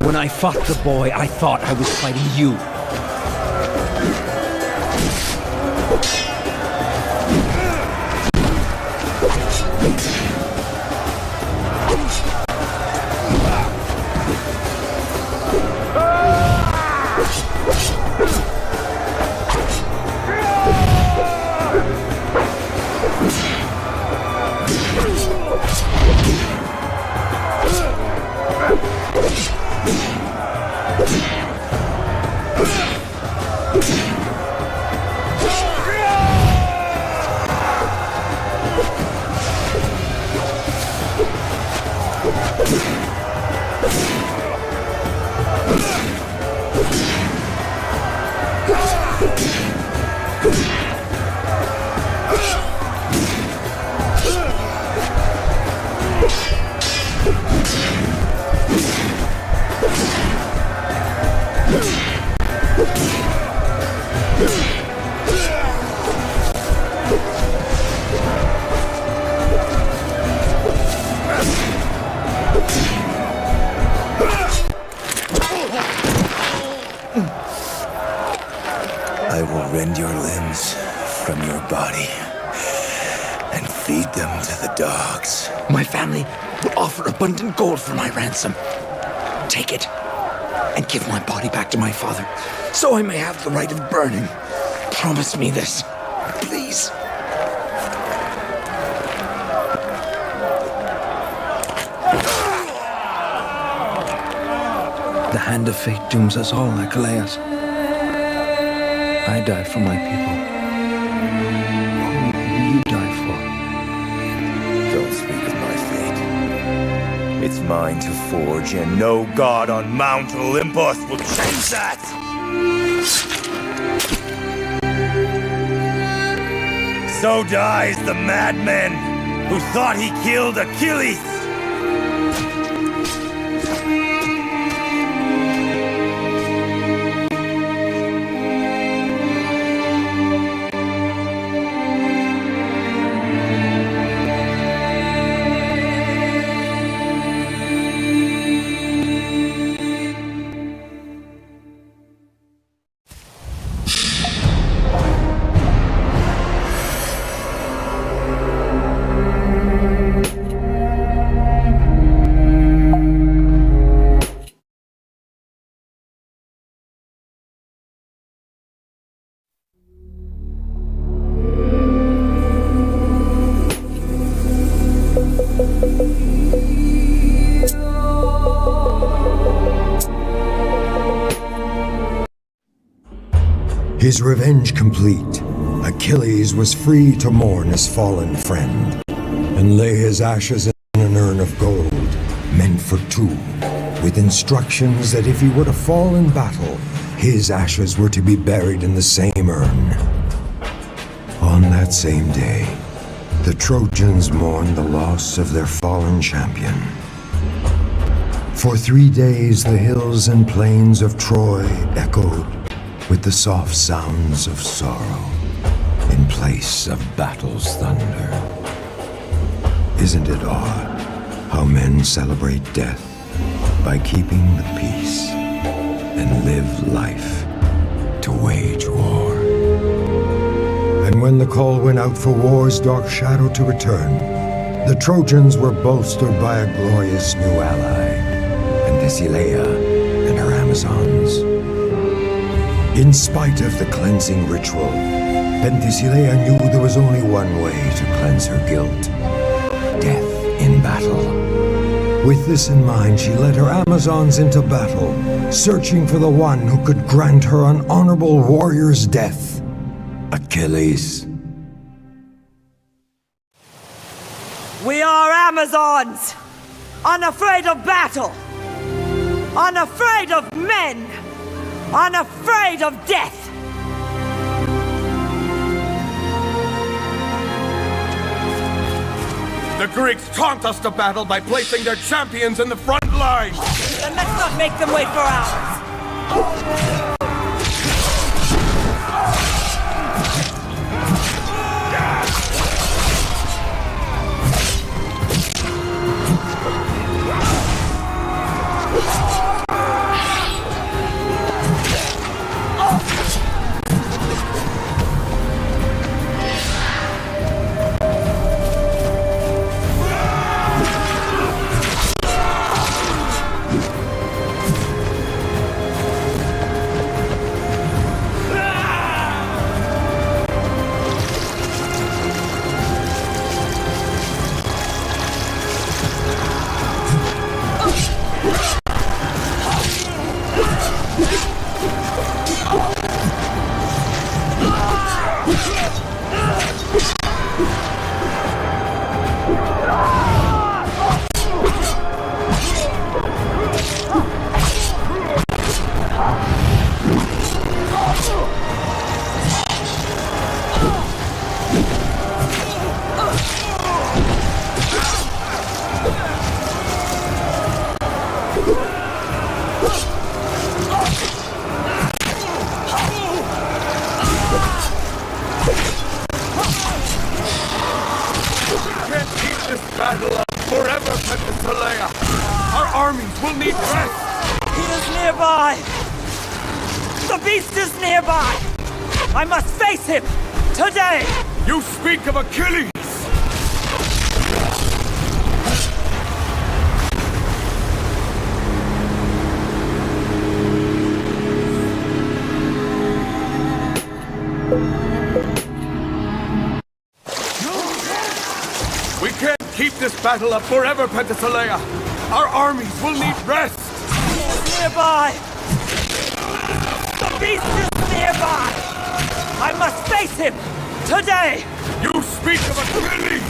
When I fought the boy, I thought I was fighting you. I will rend your limbs from your body and feed them to the dogs. My family will offer abundant gold for my ransom. Take it and give my body back to my father, so I may have the right of burning. Promise me this, please. The hand of fate dooms us all, Achilles. I died for my people. Who will you die for? Don't speak of my fate. It's mine to forge, and no god on Mount Olympus will change that! So dies the madman who thought he killed Achilles! His revenge complete, Achilles was free to mourn his fallen friend, and lay his ashes in an urn of gold, meant for two, with instructions that if he were to fall in battle, his ashes were to be buried in the same urn. On that same day, the Trojans mourned the loss of their fallen champion. For 3 days, the hills and plains of Troy echoed with the soft sounds of sorrow in place of battle's thunder. Isn't it odd how men celebrate death by keeping the peace and live life to wage war? And when the call went out for war's dark shadow to return, the Trojans were bolstered by a glorious new ally, Penthesilea and her Amazons. In spite of the cleansing ritual, Penthesilea knew there was only one way to cleanse her guilt: death in battle. With this in mind, she led her Amazons into battle, searching for the one who could grant her an honorable warrior's death: Achilles. We are Amazons, unafraid of battle, unafraid of men, unafraid of death. The Greeks taunt us to battle by placing their champions in the front line! Then let's not make them wait for hours. I must face him! Today! You speak of Achilles! We can't keep this battle up forever, Penthesilea! Our armies will need rest! He is nearby! The beast is nearby! I must face him! Today! You speak of Achilles!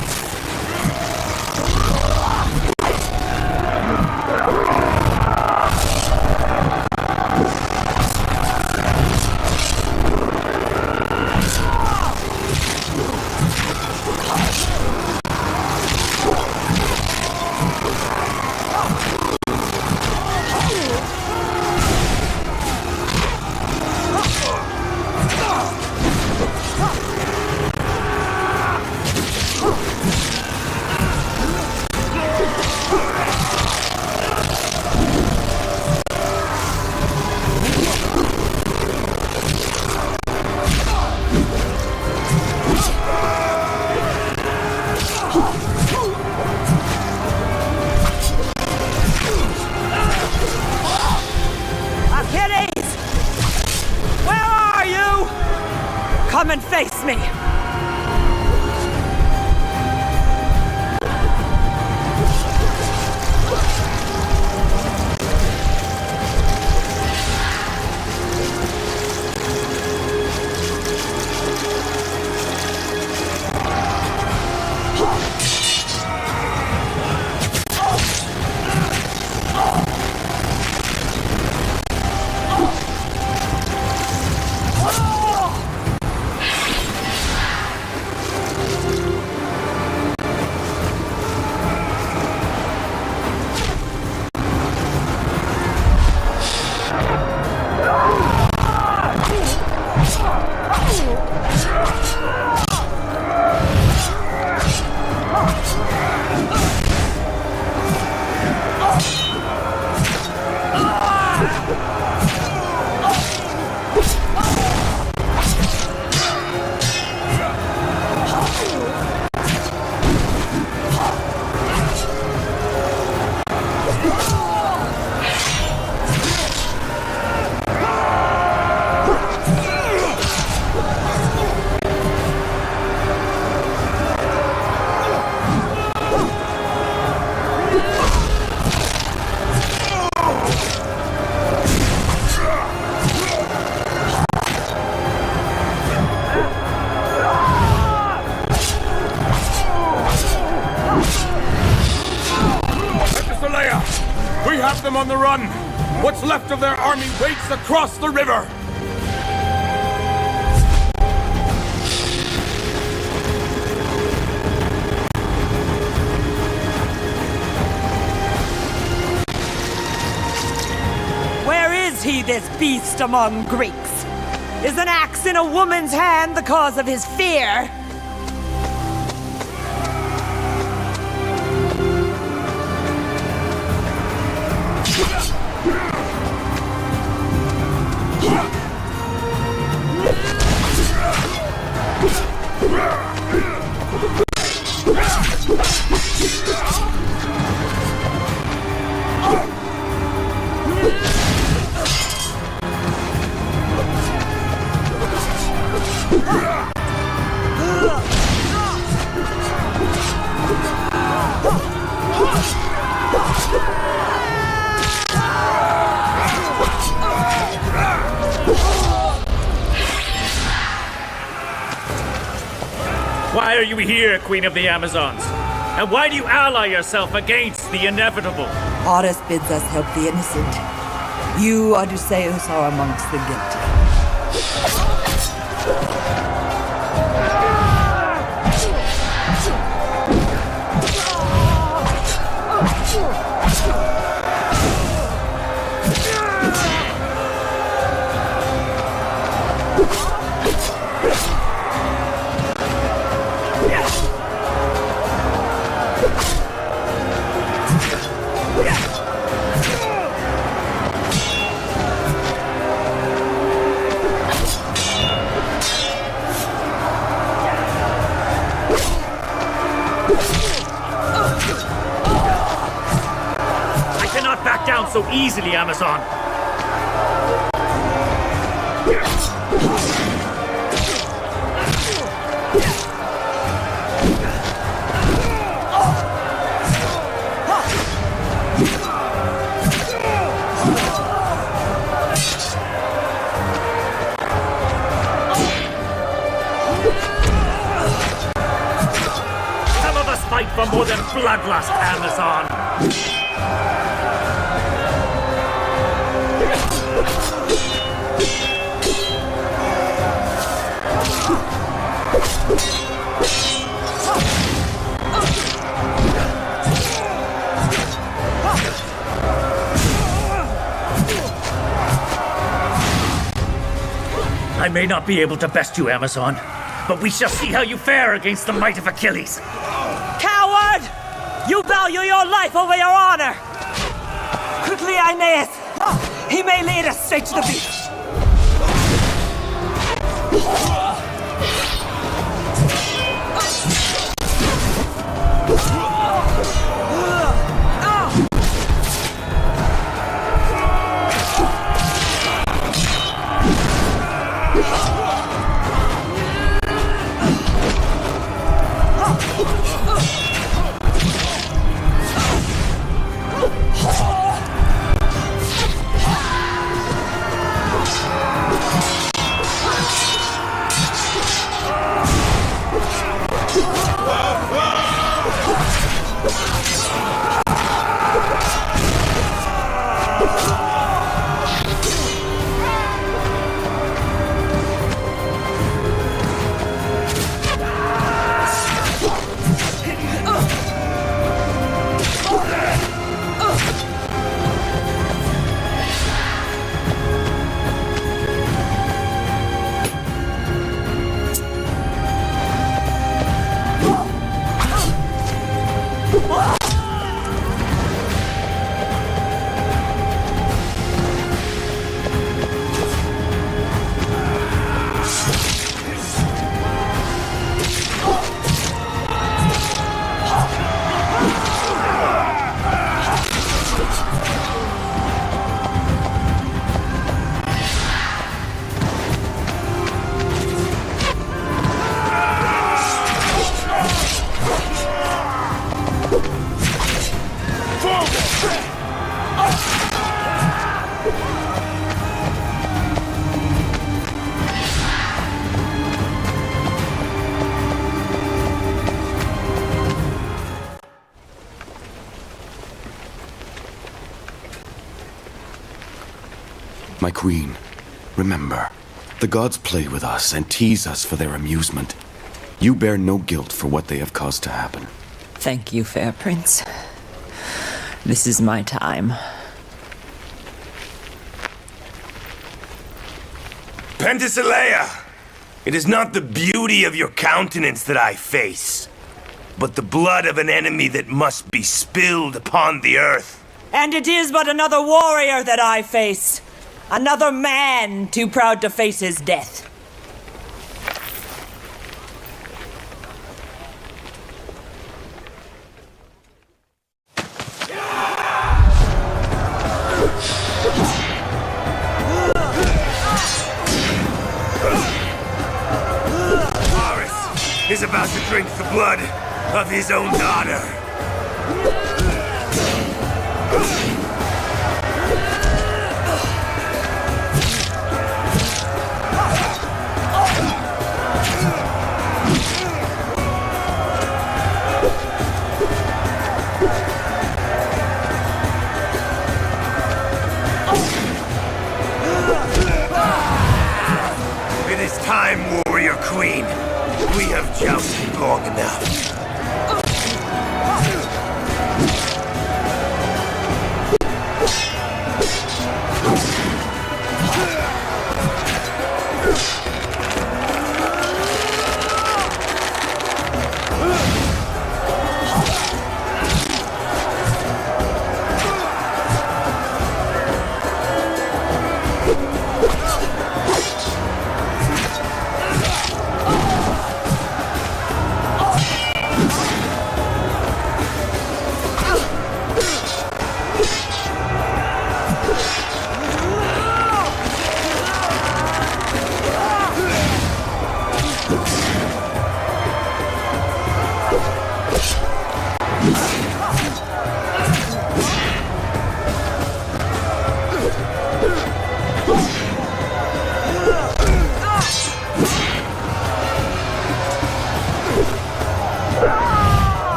Come and face me! on the run! What's left of their army waits across the river! Where is he, this beast among Greeks? Is an axe in a woman's hand the cause of his fear? Why are you here, Queen of the Amazons? And why do you ally yourself against the inevitable? Horus bids us help the innocent. You, Odysseus, are amongst the guilty. So easily, Amazon. Some of us fight for more than bloodlust, Amazon. I may not be able to best you, Amazon, but we shall see how you fare against the might of Achilles. Coward! You value your life over your honor! Quickly, Aeneas! He may lead us straight to the beach! My queen, remember, the gods play with us and tease us for their amusement. You bear no guilt for what they have caused to happen. Thank you, fair prince. This is my time. Penthesilea! It is not the beauty of your countenance that I face, but the blood of an enemy that must be spilled upon the earth. And it is but another warrior that I face. Another man too proud to face his death. Is about to drink the blood of his own daughter. It is time, warrior queen. We have jousted long enough.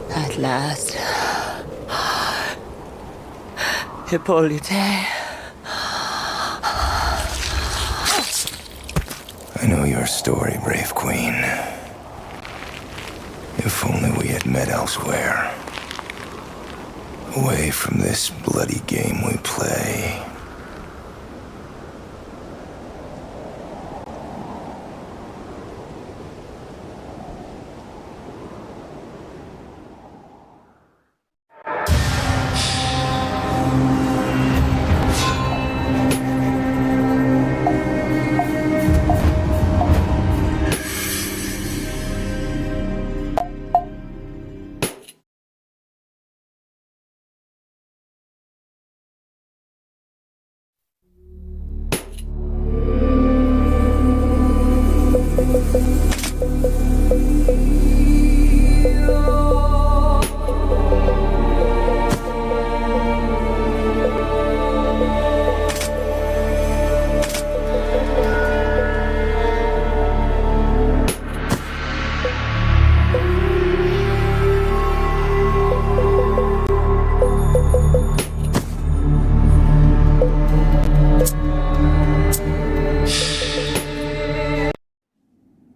At last. Hippolyte. I know your story, brave queen. If only we had met elsewhere. Away from this bloody game we play.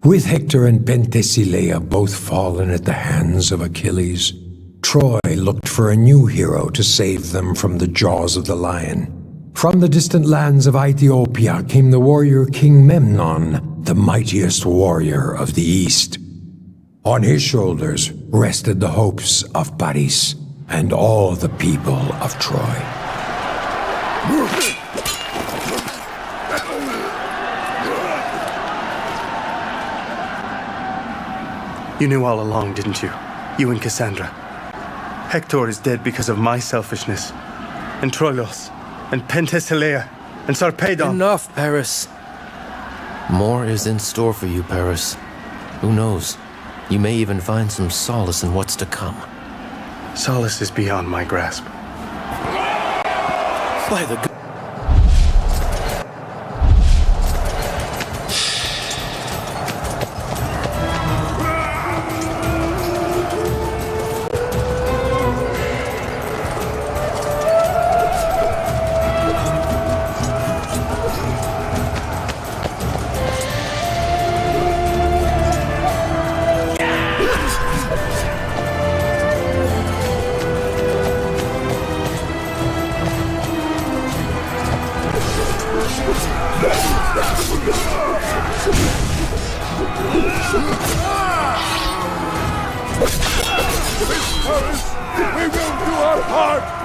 With Hector and Penthesilea both fallen at the hands of Achilles, Troy looked for a new hero to save them from the jaws of the lion. From the distant lands of Ethiopia came the warrior King Memnon, the mightiest warrior of the East. On his shoulders rested the hopes of Paris and all the people of Troy. You knew all along, didn't you? You and Cassandra. Hector is dead because of my selfishness. And Troilos, and Penthesilea, and Sarpedon. Enough, Paris. More is in store for you, Paris. Who knows? You may even find some solace in what's to come. Solace is beyond my grasp. By the We will do our part!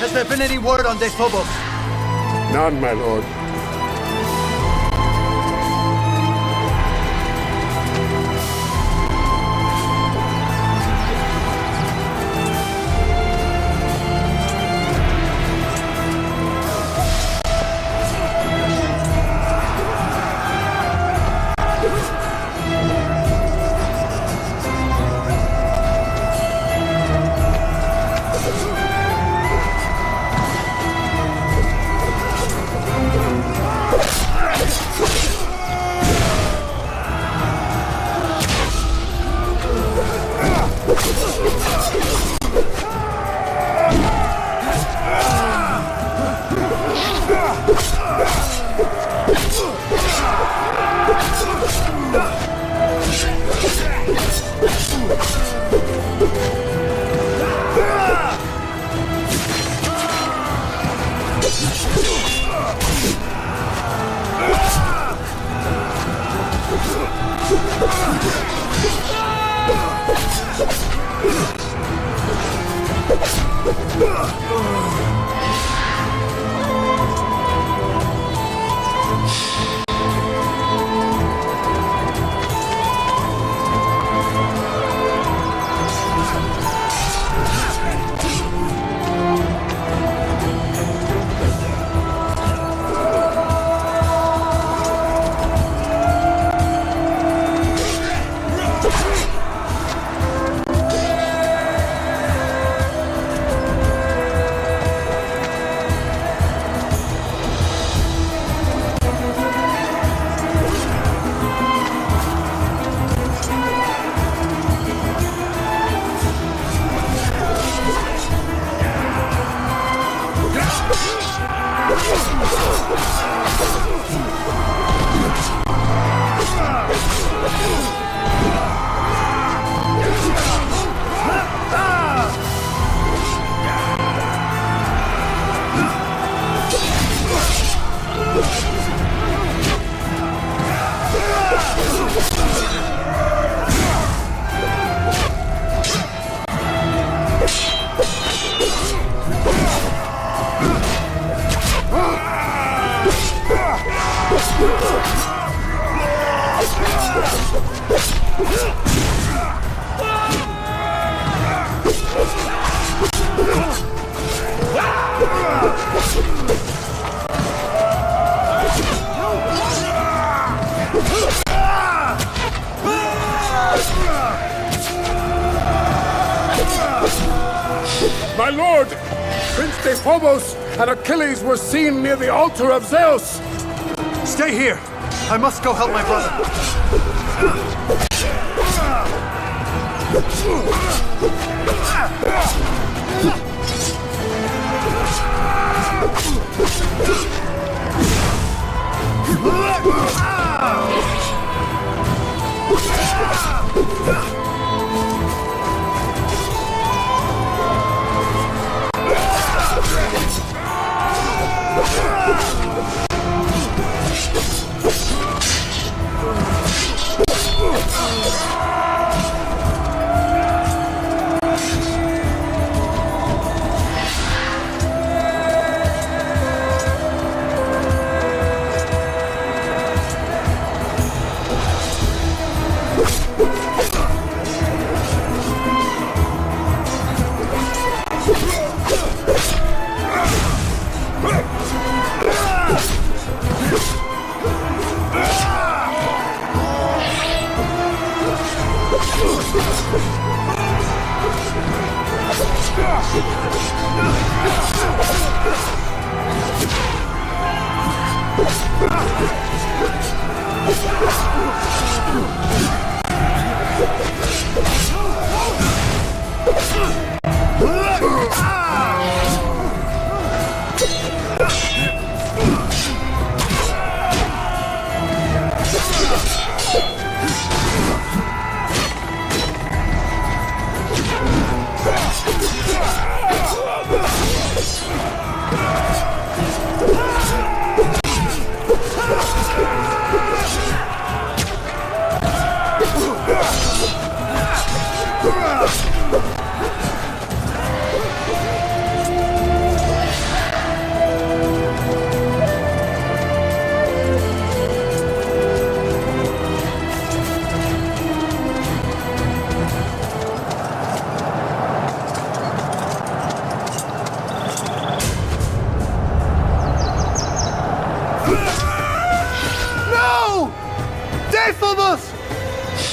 Has there been any word on Phobos? None, my lord. My lord! Prince Dephobos and Achilles were seen near the altar of Zeus! Stay here! I must go help my brother.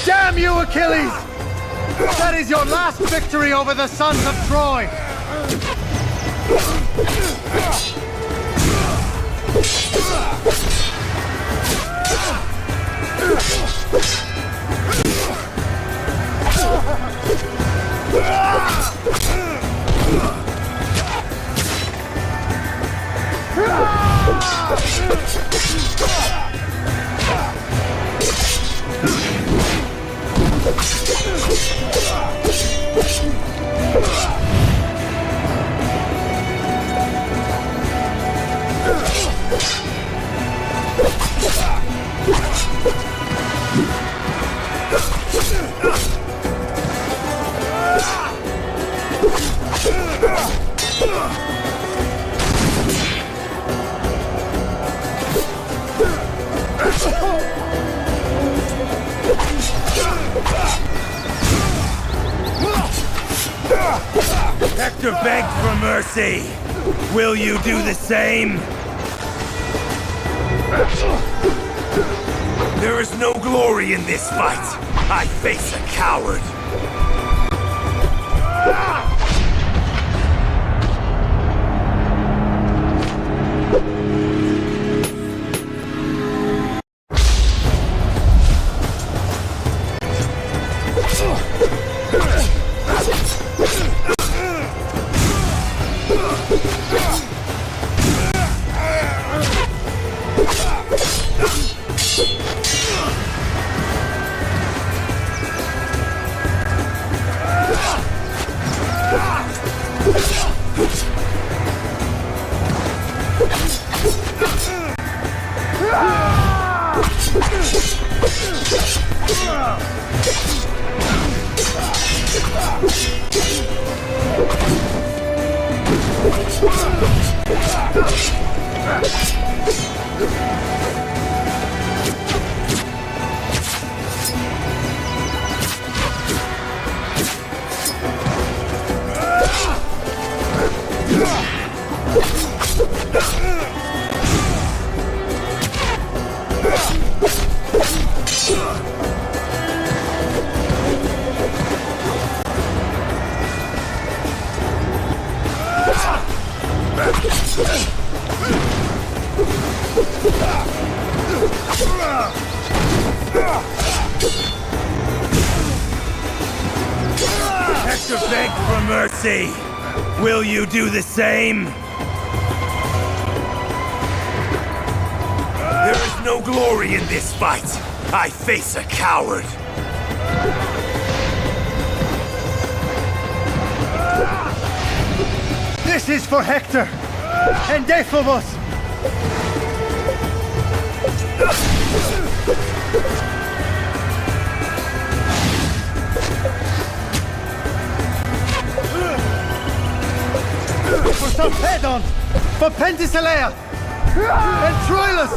Damn you, Achilles! That is your last victory over the sons of Troy! Hector begged for mercy. Will you do the same? There is no glory in this fight. I face a coward. Hector begged for mercy. Will you do the same? There is no glory in this fight. I face a coward. This is for Hector and Dephobos. For Sarpedon, for Penthesilea, and Troilus!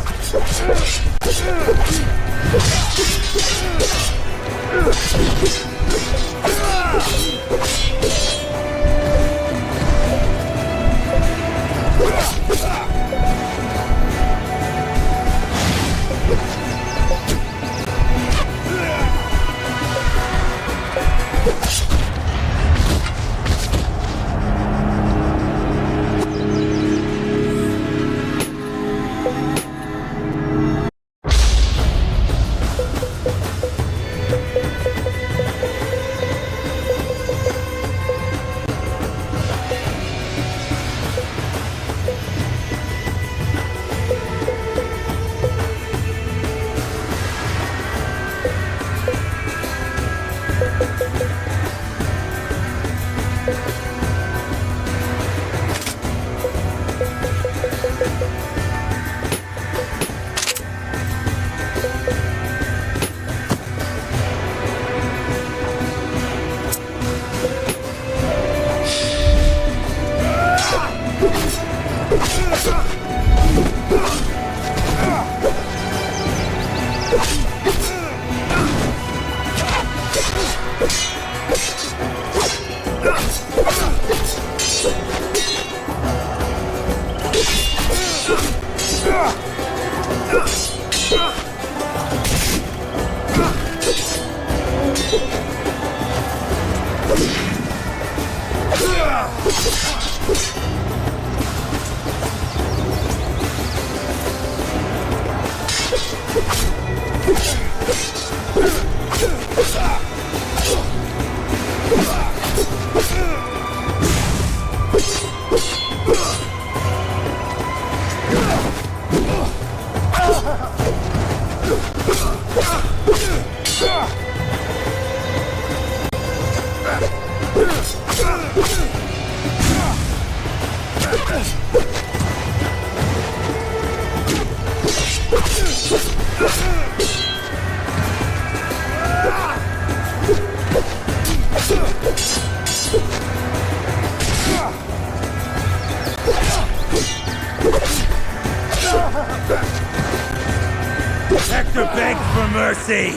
Hector begged for mercy.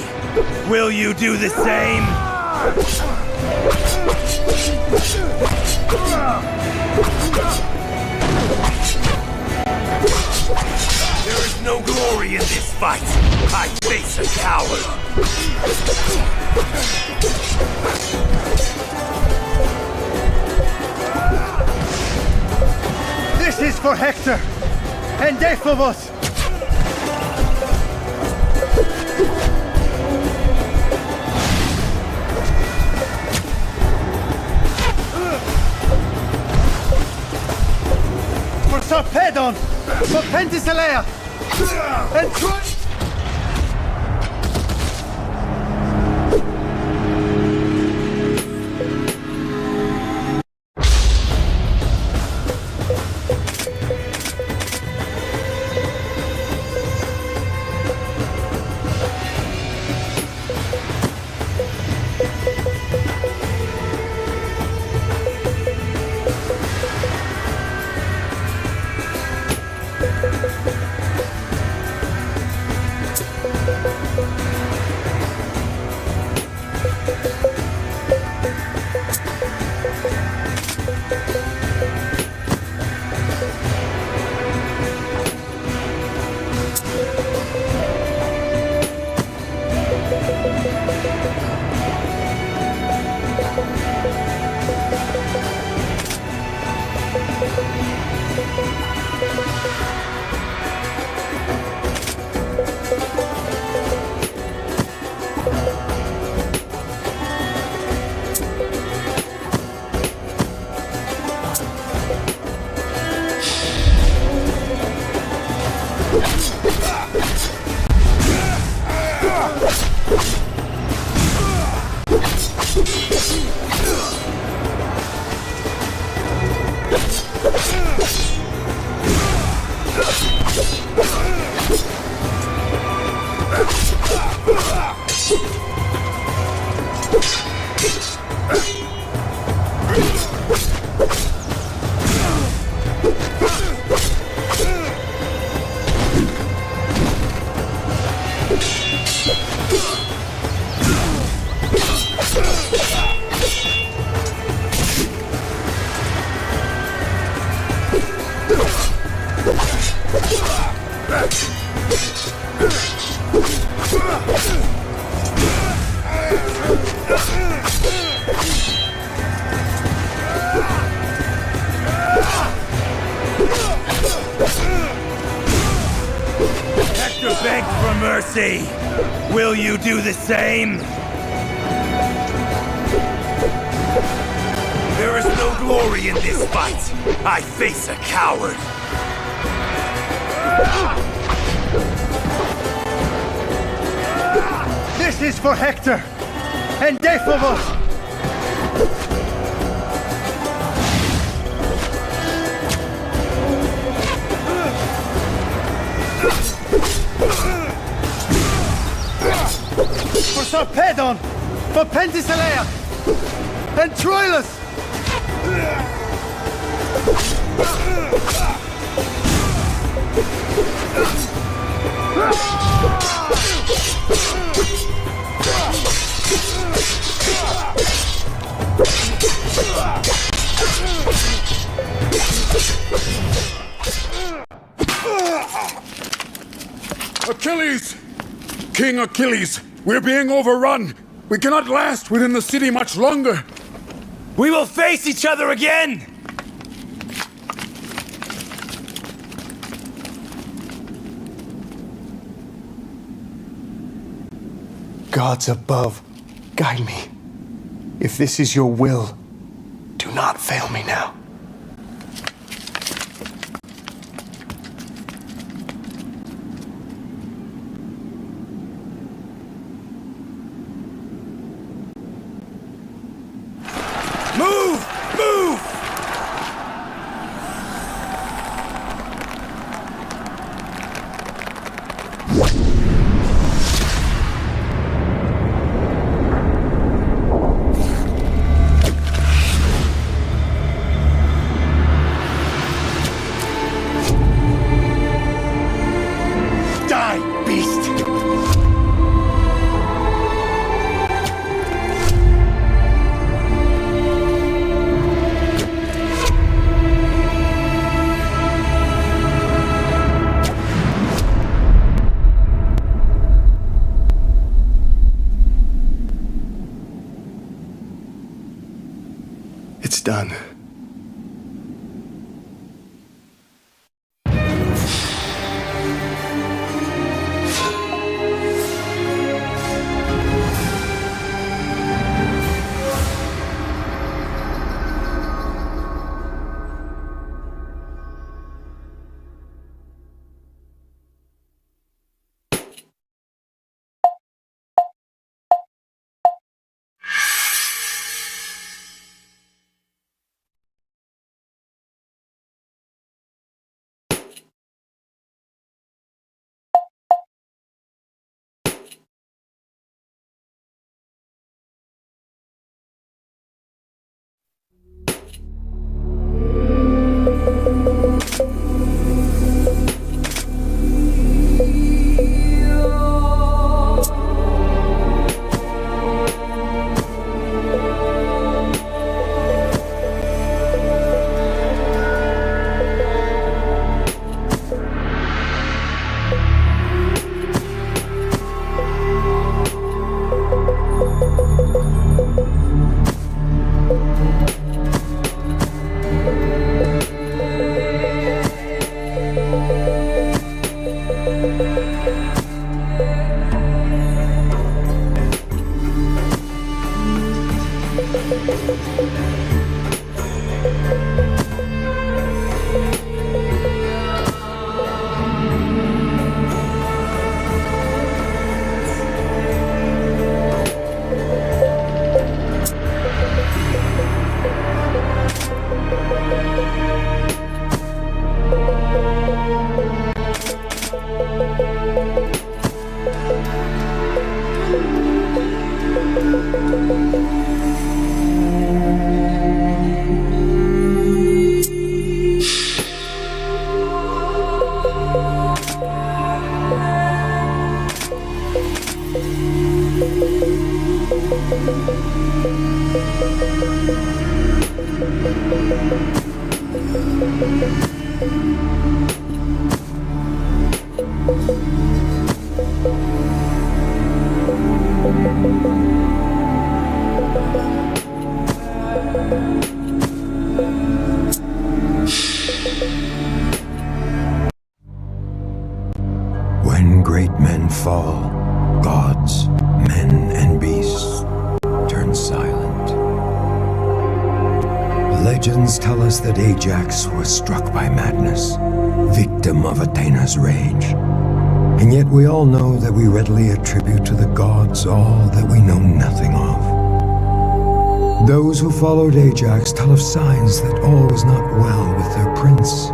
Will you do the same? There is no glory in this fight. I face a coward. This is for Hector and Dephobos. For Sarpedon, for Penthesilea, and Troy... Hector begged for mercy. Will you do the same? There is no glory in this fight. I face a coward. This is for Hector and Defovos. For Sarpedon, for Penthesilea, and Troilus! Achilles! King Achilles! We're being overrun! We cannot last within the city much longer! We will face each other again! Gods above, guide me. If this is your will, do not fail me now. It's done. when great men fall, gods, men, and beasts turn silent. Legends tell us that Ajax was struck by madness, victim of Athena's rage. And yet we all know that we readily attribute to the gods all that we know nothing of. Those who followed Ajax tell of signs that all was not well with their prince.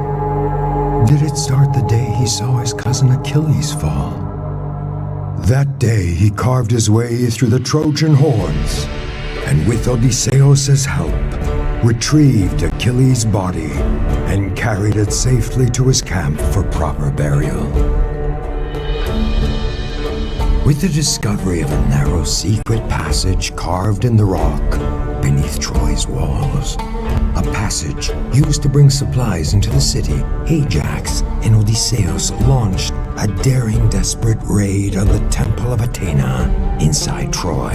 Did it start the day he saw his cousin Achilles fall? That day he carved his way through the Trojan hordes, and with Odysseus' help, retrieved Achilles' body and carried it safely to his camp for proper burial. With the discovery of a narrow secret passage carved in the rock beneath Troy's walls, a passage used to bring supplies into the city, Ajax and Odysseus launched a daring, desperate raid on the Temple of Athena inside Troy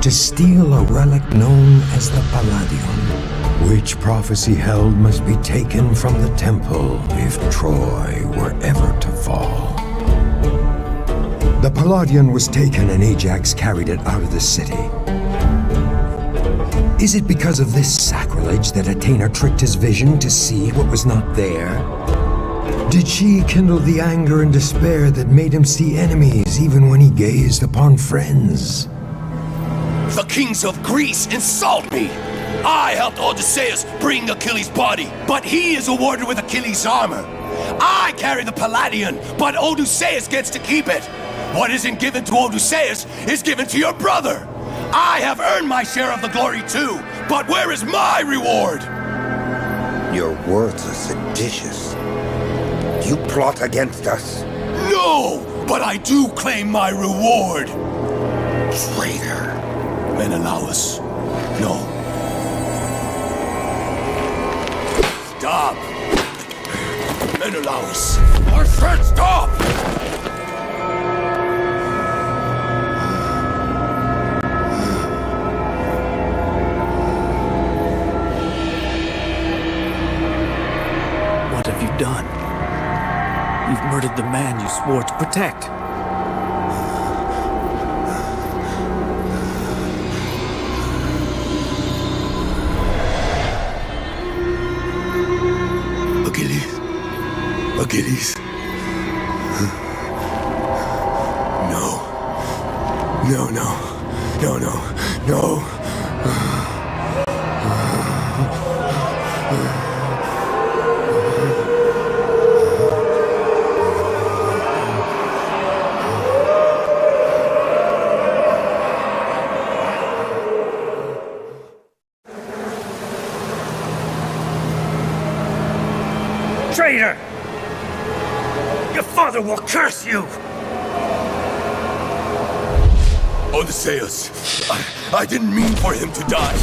to steal a relic known as the Palladium, which prophecy held must be taken from the temple if Troy were ever to fall. The Palladium was taken and Ajax carried it out of the city. Is it because of this sacrilege that Athena tricked his vision to see what was not there? Did she kindle the anger and despair that made him see enemies even when he gazed upon friends? The kings of Greece insult me! I helped Odysseus bring Achilles' body, but he is awarded with Achilles' armor. I carry the Palladium, but Odysseus gets to keep it. What isn't given to Odysseus is given to your brother. I have earned my share of the glory too, but where is my reward? Your words are seditious. You plot against us? No, but I do claim my reward. Traitor. Menelaus, no. Stop! Menelaus! I said stop! What have you done? You've murdered the man you swore to protect. Achilles. No. No, no. No, no. No. Traitor! Your father will curse you! Odysseus, I didn't mean for him to die.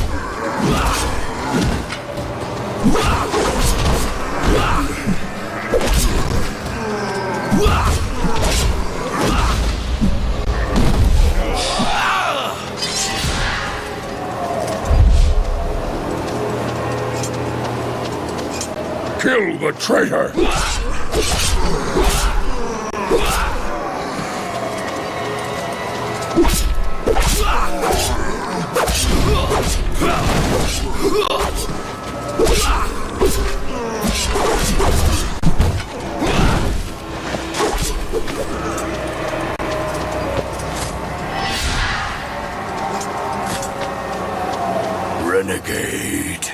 Kill the traitor! Renegade.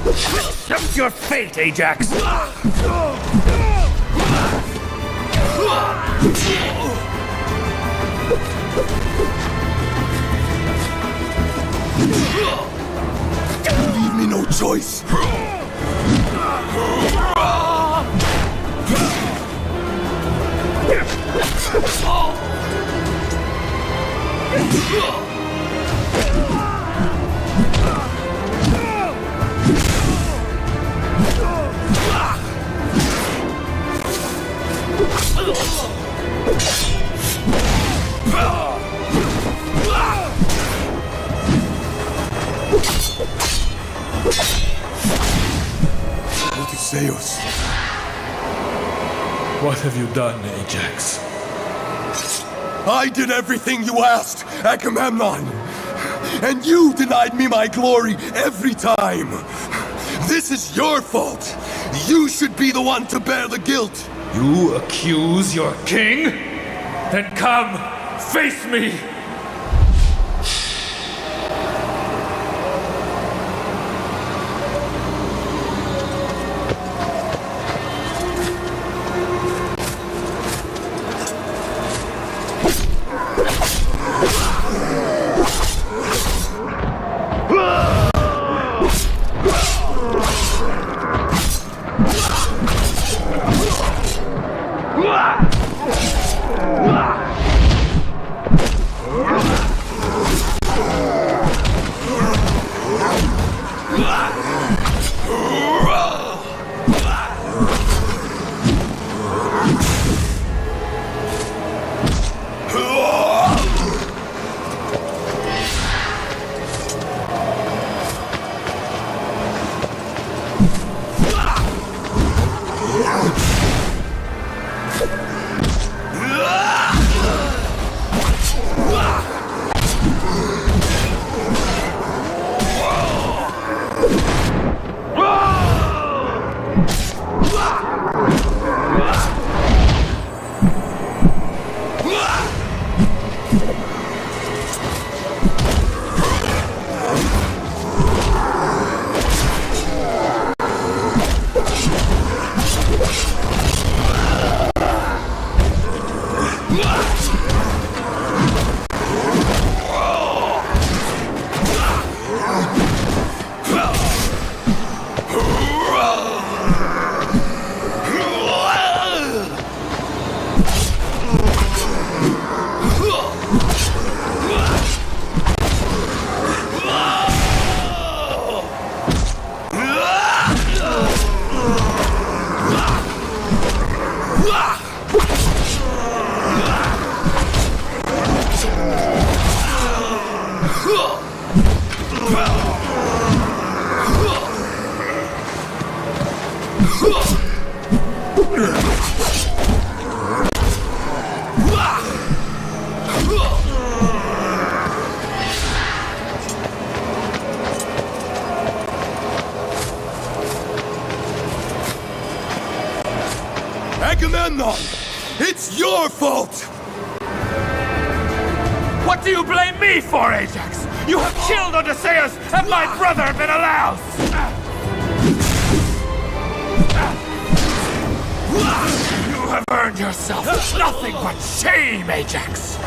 Accept your fate, Ajax! Leave me no choice. Odysseus. What have you done, Ajax? I did everything you asked, Agamemnon! And you denied me my glory every time! This is your fault! You should be the one to bear the guilt! You accuse your king? Then come, face me! Agamemnon! It's your fault! What do you blame me for, Ajax? You have killed Odysseus, and my brother been a louse! You have earned yourself nothing but shame, Ajax!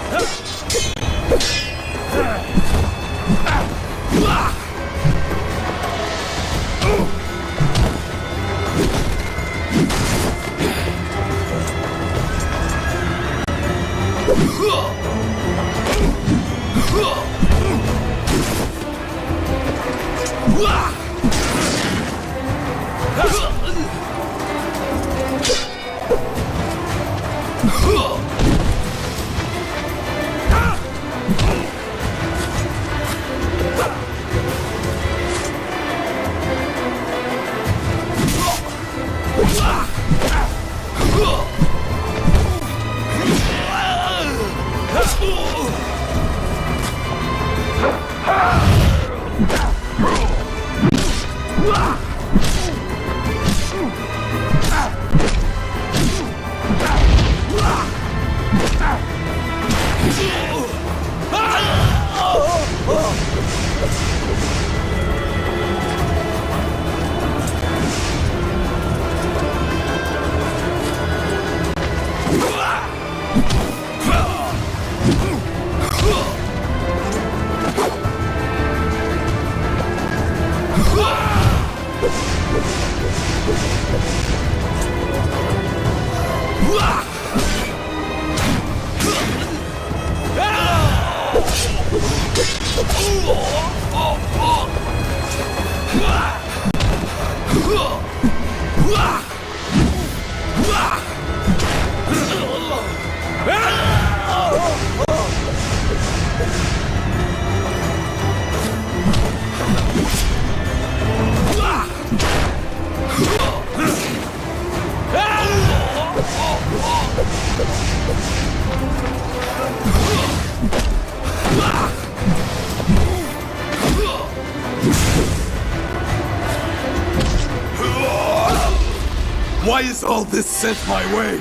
Why is all this sent my way?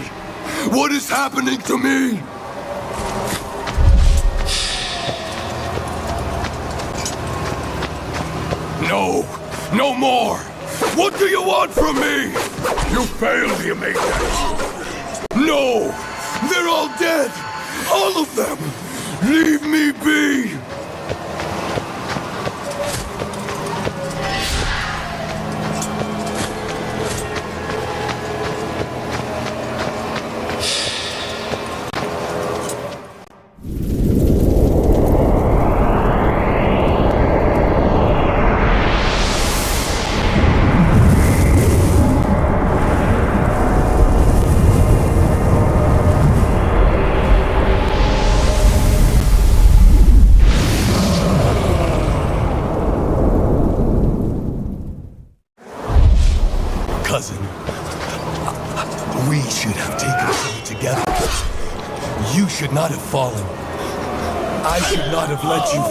What is happening to me? No! No more! What do you want from me? You failed, you made No! They're all dead! All of them! Leave me be! Cousin, we should have taken it together. You should not have fallen. I should not have let you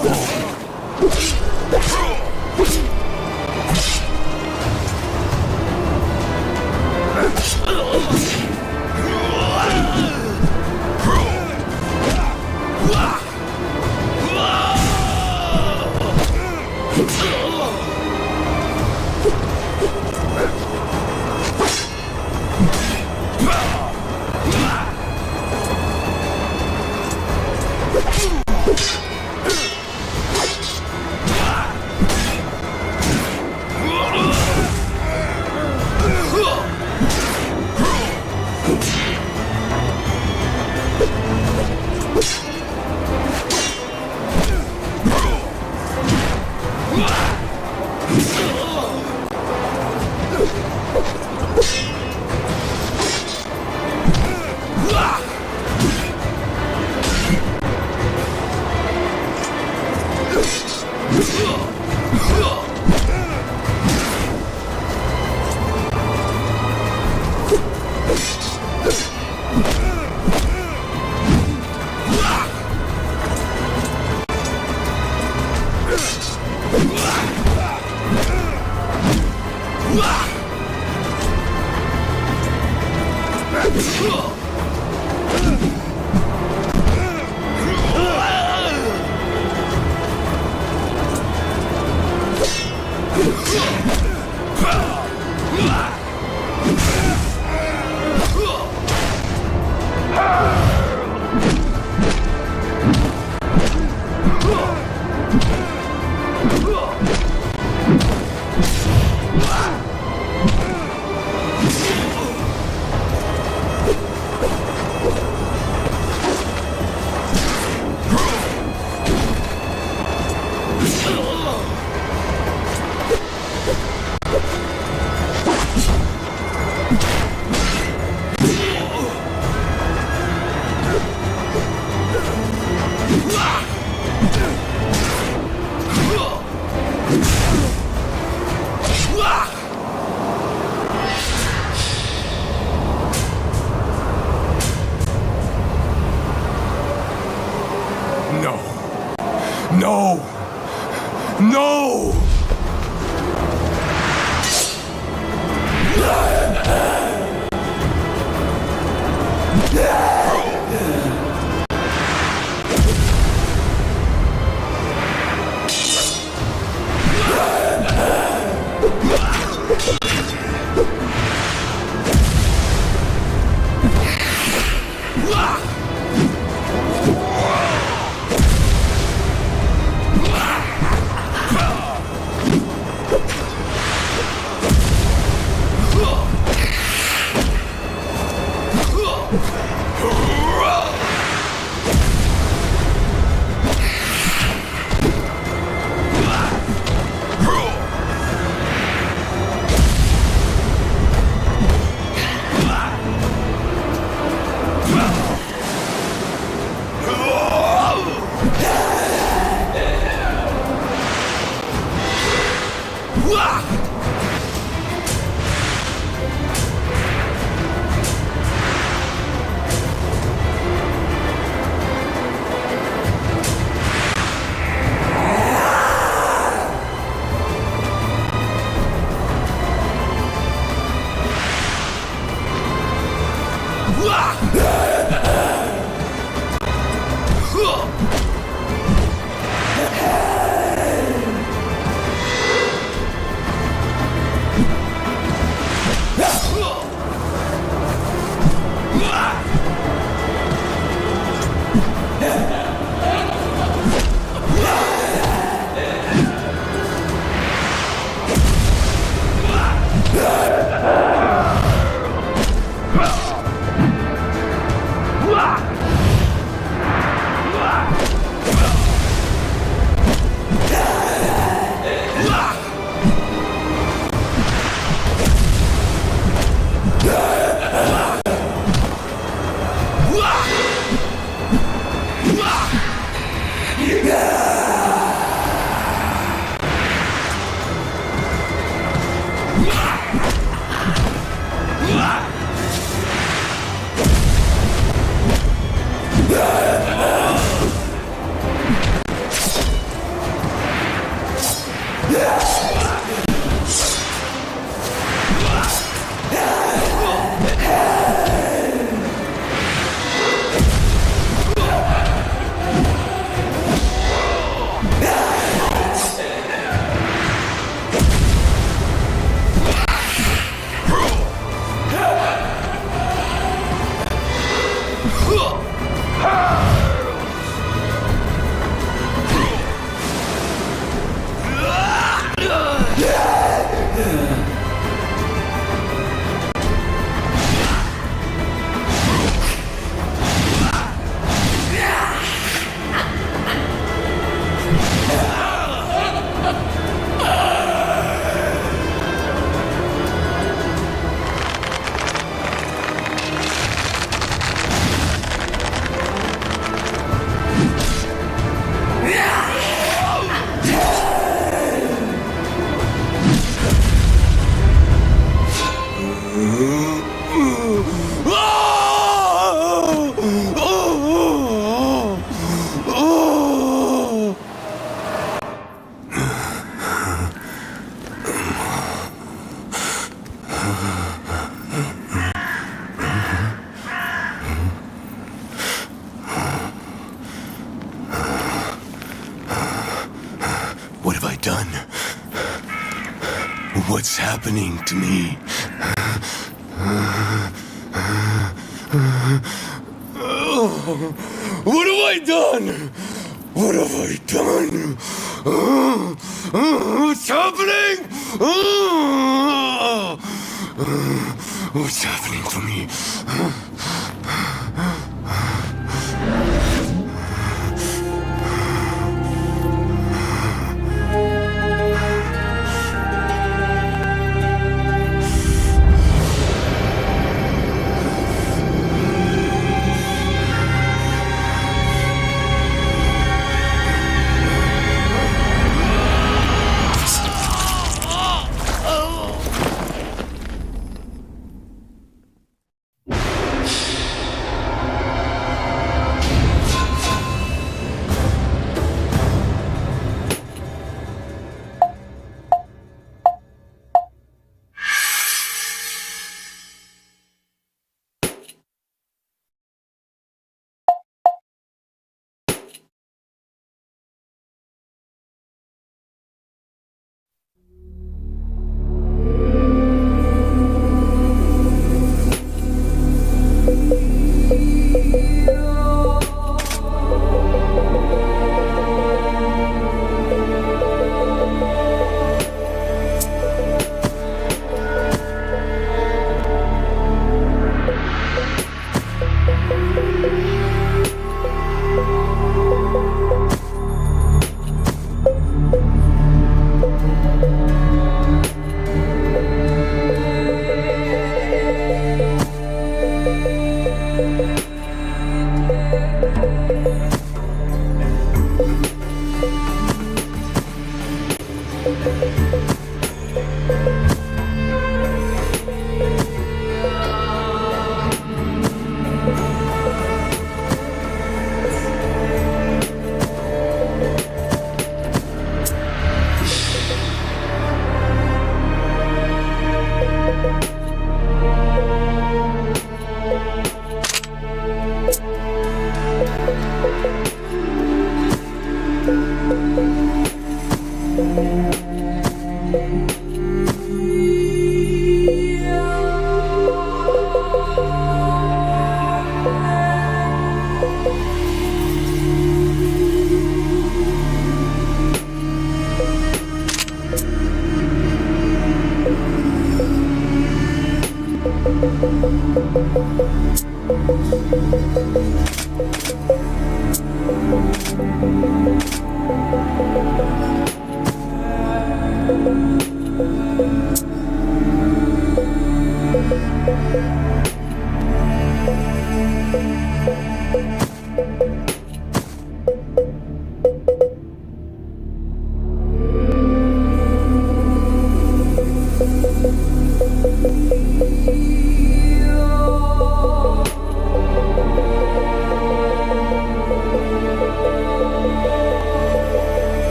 No! No! What's happening to me? What have I done? What have I done? What's happening? What's happening to me?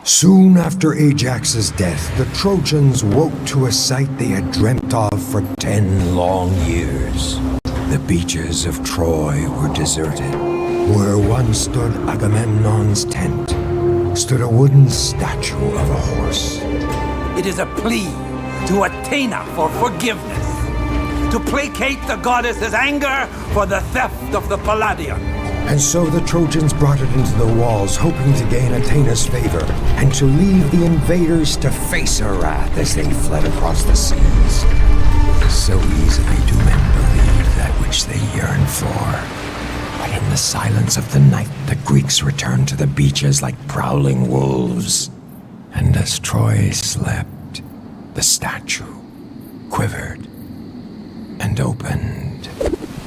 Soon after Ajax's death, the Trojans woke to a sight they had dreamt of for 10 long years. The beaches of Troy were deserted. Where once stood Agamemnon's tent, stood a wooden statue of a horse. It is a plea to Athena for forgiveness, to placate the goddess's anger for the theft of the Palladium. And so the Trojans brought it into the walls, hoping to gain Athena's favor, and to leave the invaders to face her wrath as they fled across the seas. So easily do men believe that which they yearn for. But in the silence of the night, the Greeks returned to the beaches like prowling wolves. And as Troy slept, the statue quivered and opened,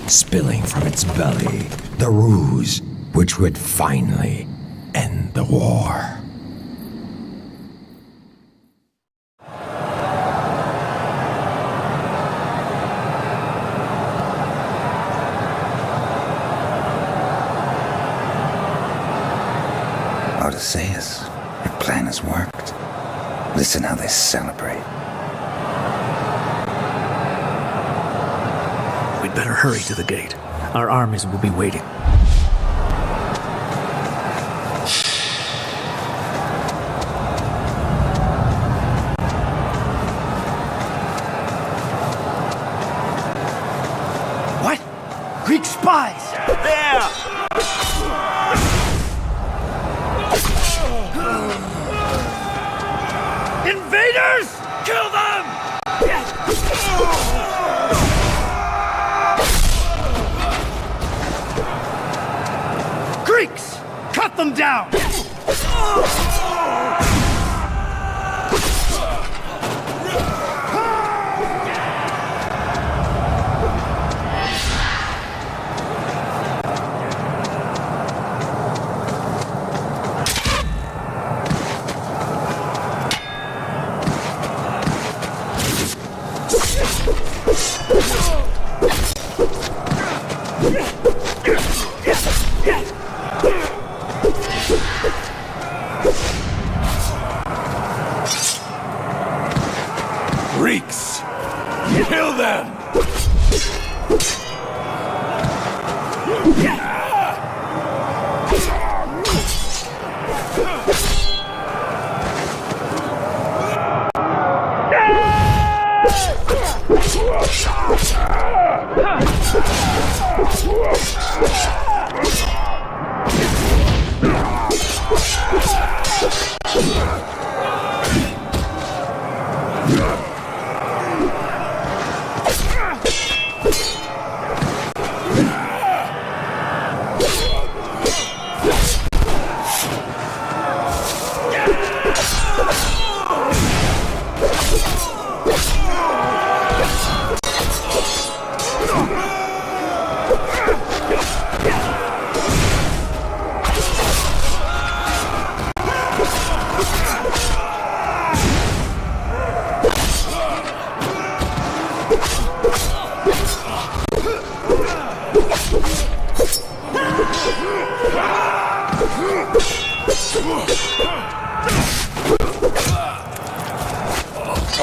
spilling from its belly the ruse which would finally end the war. Odysseus. Your plan has worked. Listen how they celebrate. We'd better hurry to the gate. Our armies will be waiting. What? Greek spies! There! Invaders! Kill them! Greeks! Cut them down! Greeks! Kill them!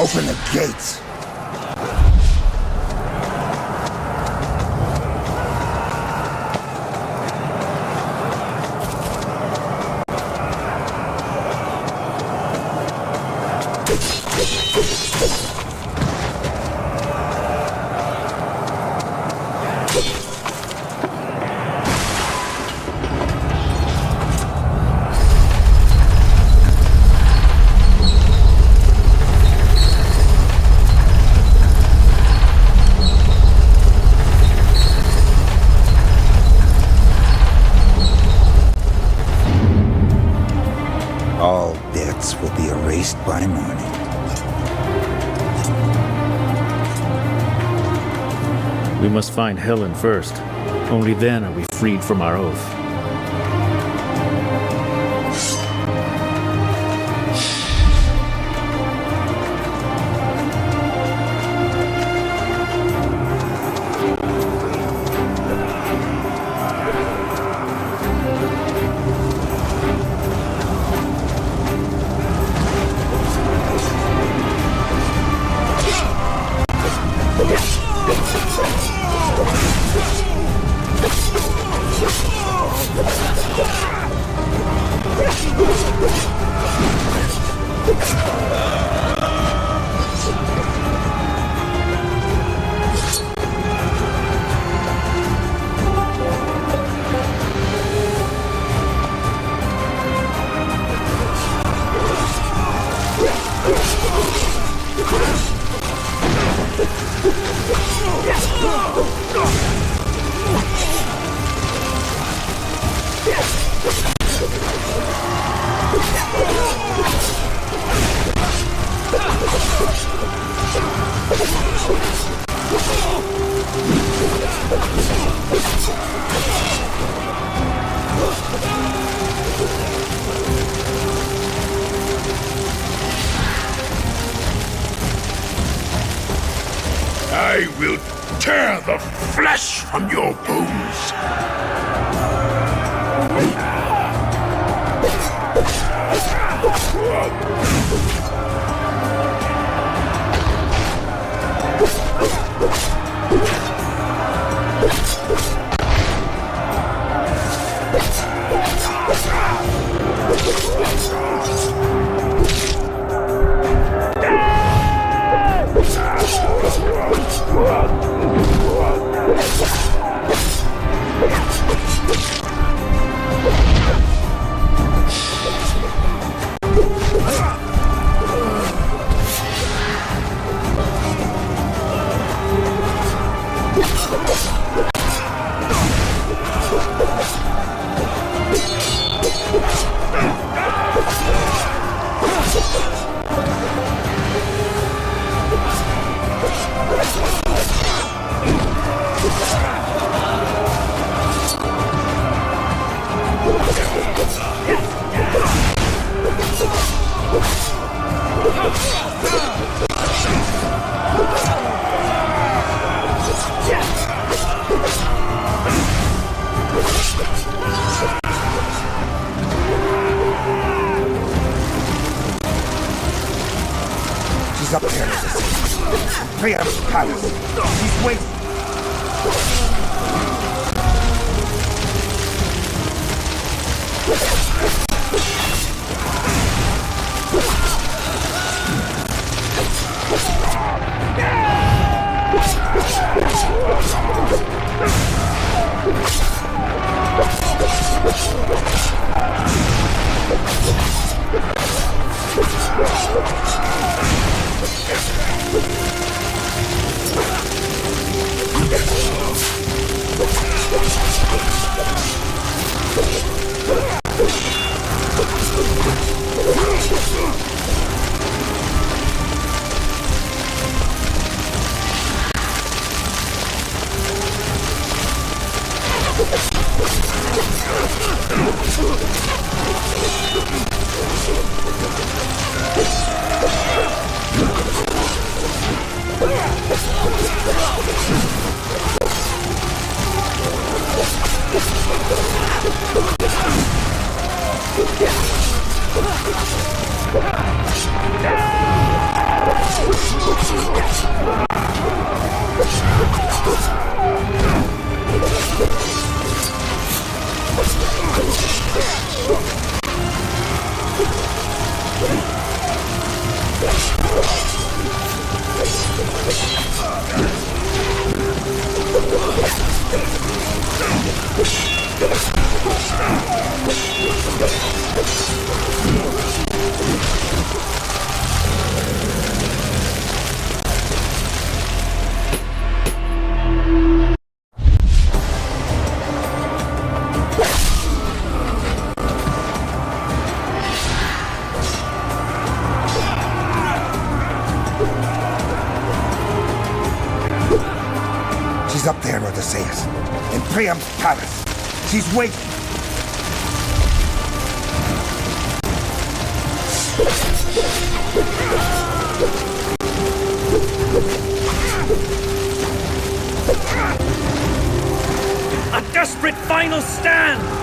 Open the gates. All debts will be erased by morning. We must find Helen first. Only then are we freed from our oath. I will tear the flesh from your bones. She's up there. Priam's palace. She's waiting. She's up there, Odysseus. In Priam's palace. She's waiting. A desperate final stand!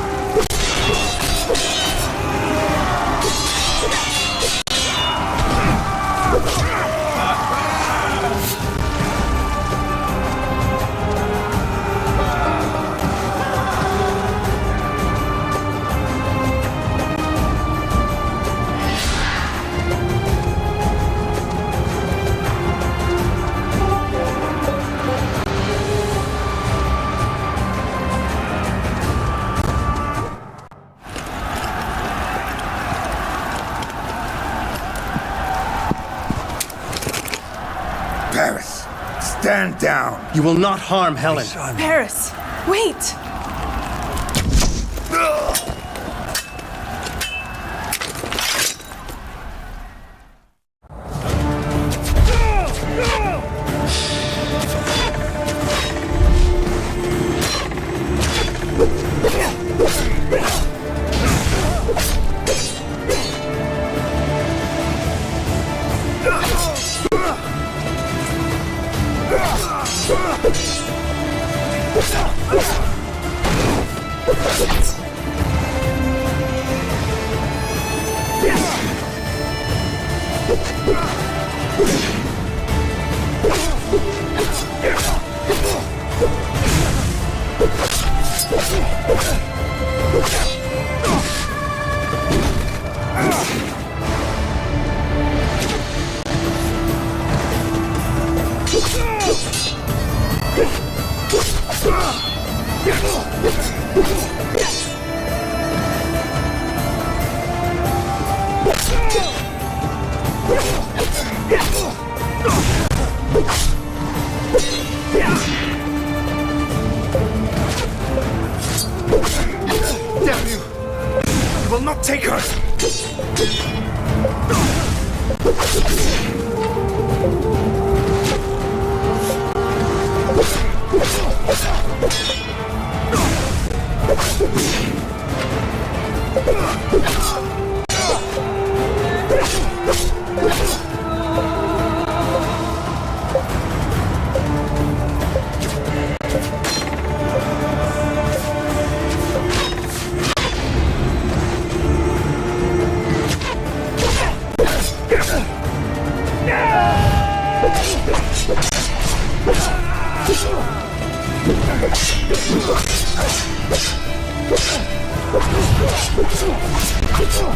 Paris, stand down. You will not harm Helen. Paris, wait!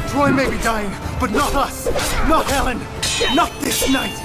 Troy may be dying, but not us! Not Helen! Not this night!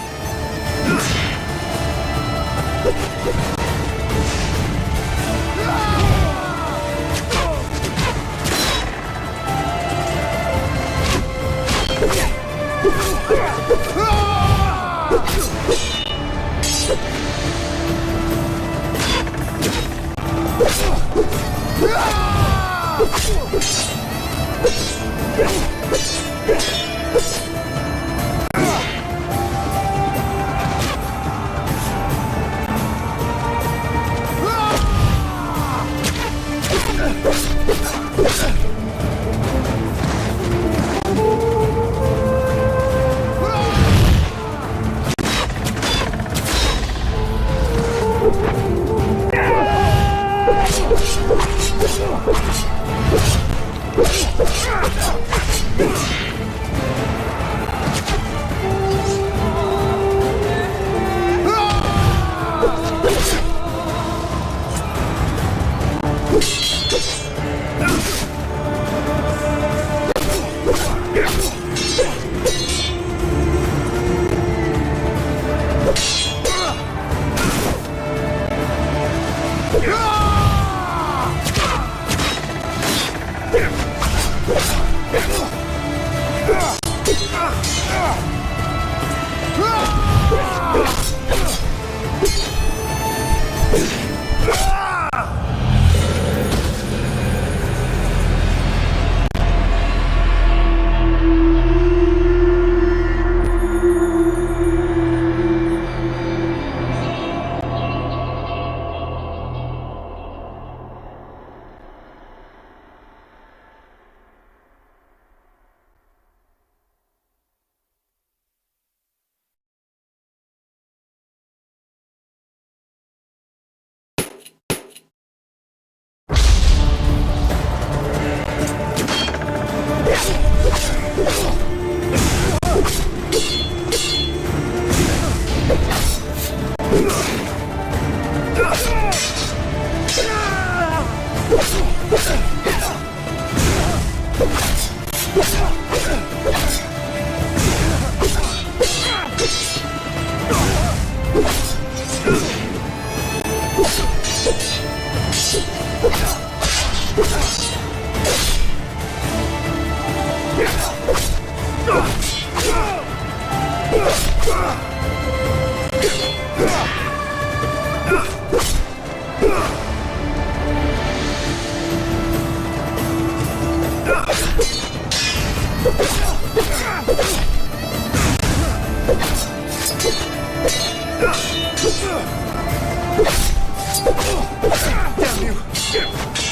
Damn you!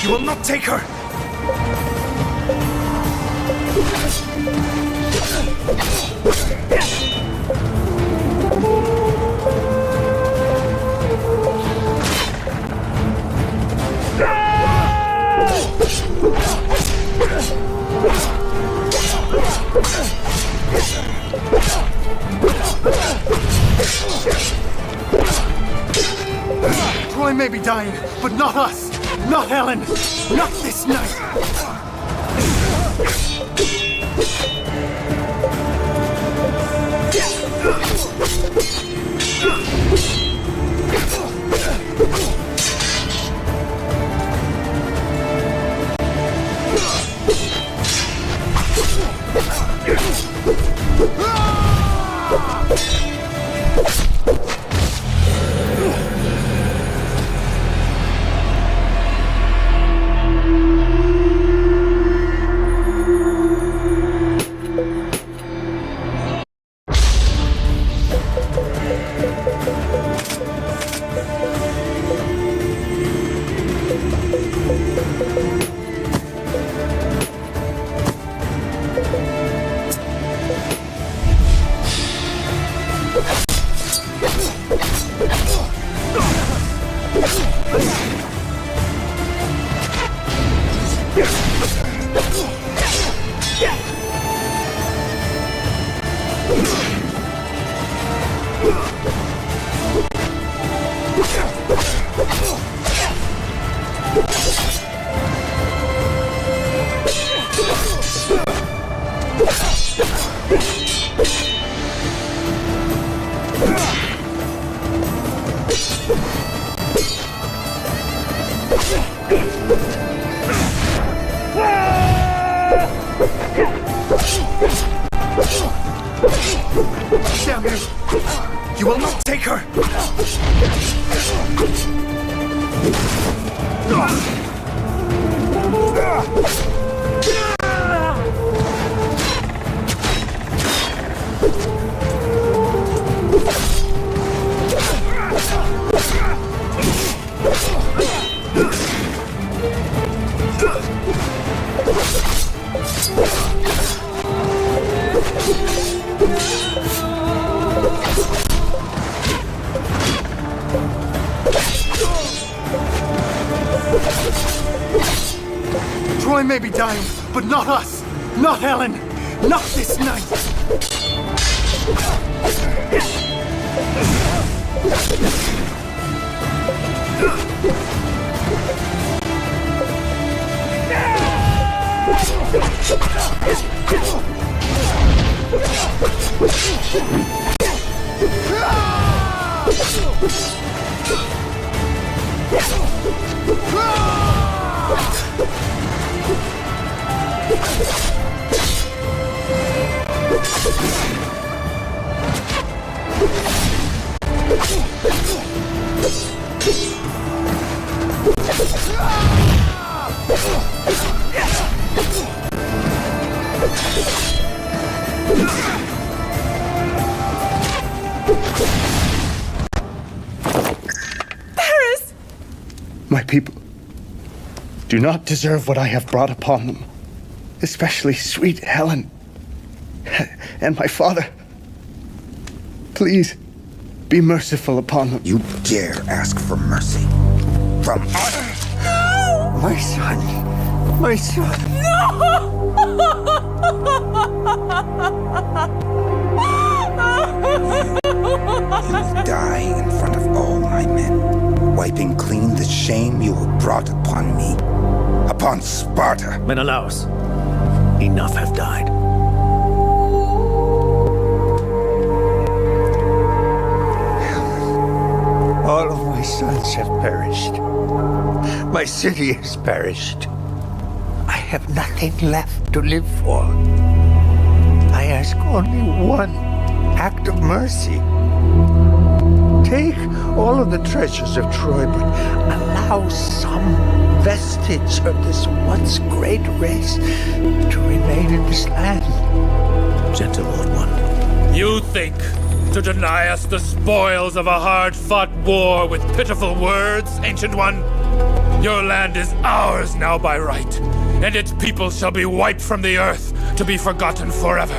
You will not take her! Troy may be dying, but not us! Not Helen! Not this night! Damn you! You will not take her! Troy may be dying, but not us! Not Helen! Not this night! My people do not deserve what I have brought upon them, especially sweet Helen and my father. Please, be merciful upon them. You dare ask for mercy from us? My son. My son. You die in front of all my men, wiping clean the shame you have brought upon me, upon Sparta. Menelaus, enough have died. All of my sons have perished. My city has perished. I have nothing left to live for. I ask only one act of mercy. Take all of the treasures of Troy, but allow some vestige of this once great race to remain in this land. Gentle Old One. You think to deny us the spoils of a hard-fought war with pitiful words, Ancient One? Your land is ours now by right, and its people shall be wiped from the earth to be forgotten forever.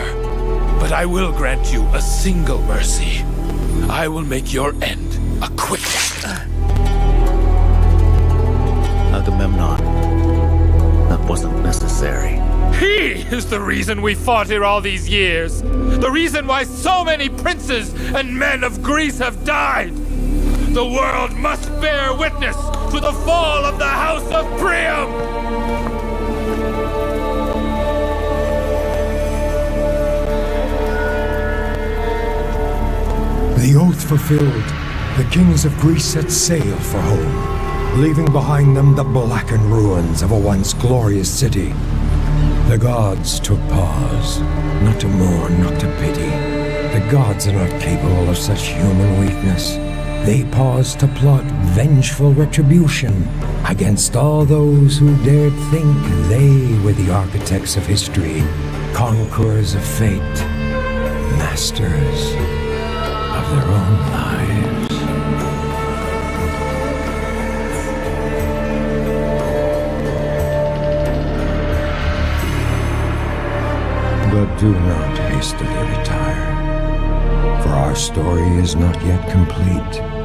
But I will grant you a single mercy. I will make your end a quick one. Agamemnon, that wasn't necessary. He is the reason we fought here all these years. The reason why so many princes and men of Greece have died. The world must bear witness to the fall of the House of Priam! The oath fulfilled, the kings of Greece set sail for home, leaving behind them the blackened ruins of a once glorious city. The gods took pause, not to mourn, not to pity. The gods are not capable of such human weakness. They paused to plot vengeful retribution against all those who dared think they were the architects of history, conquerors of fate, masters of their own lives. But do not hastily retire, for our story is not yet complete.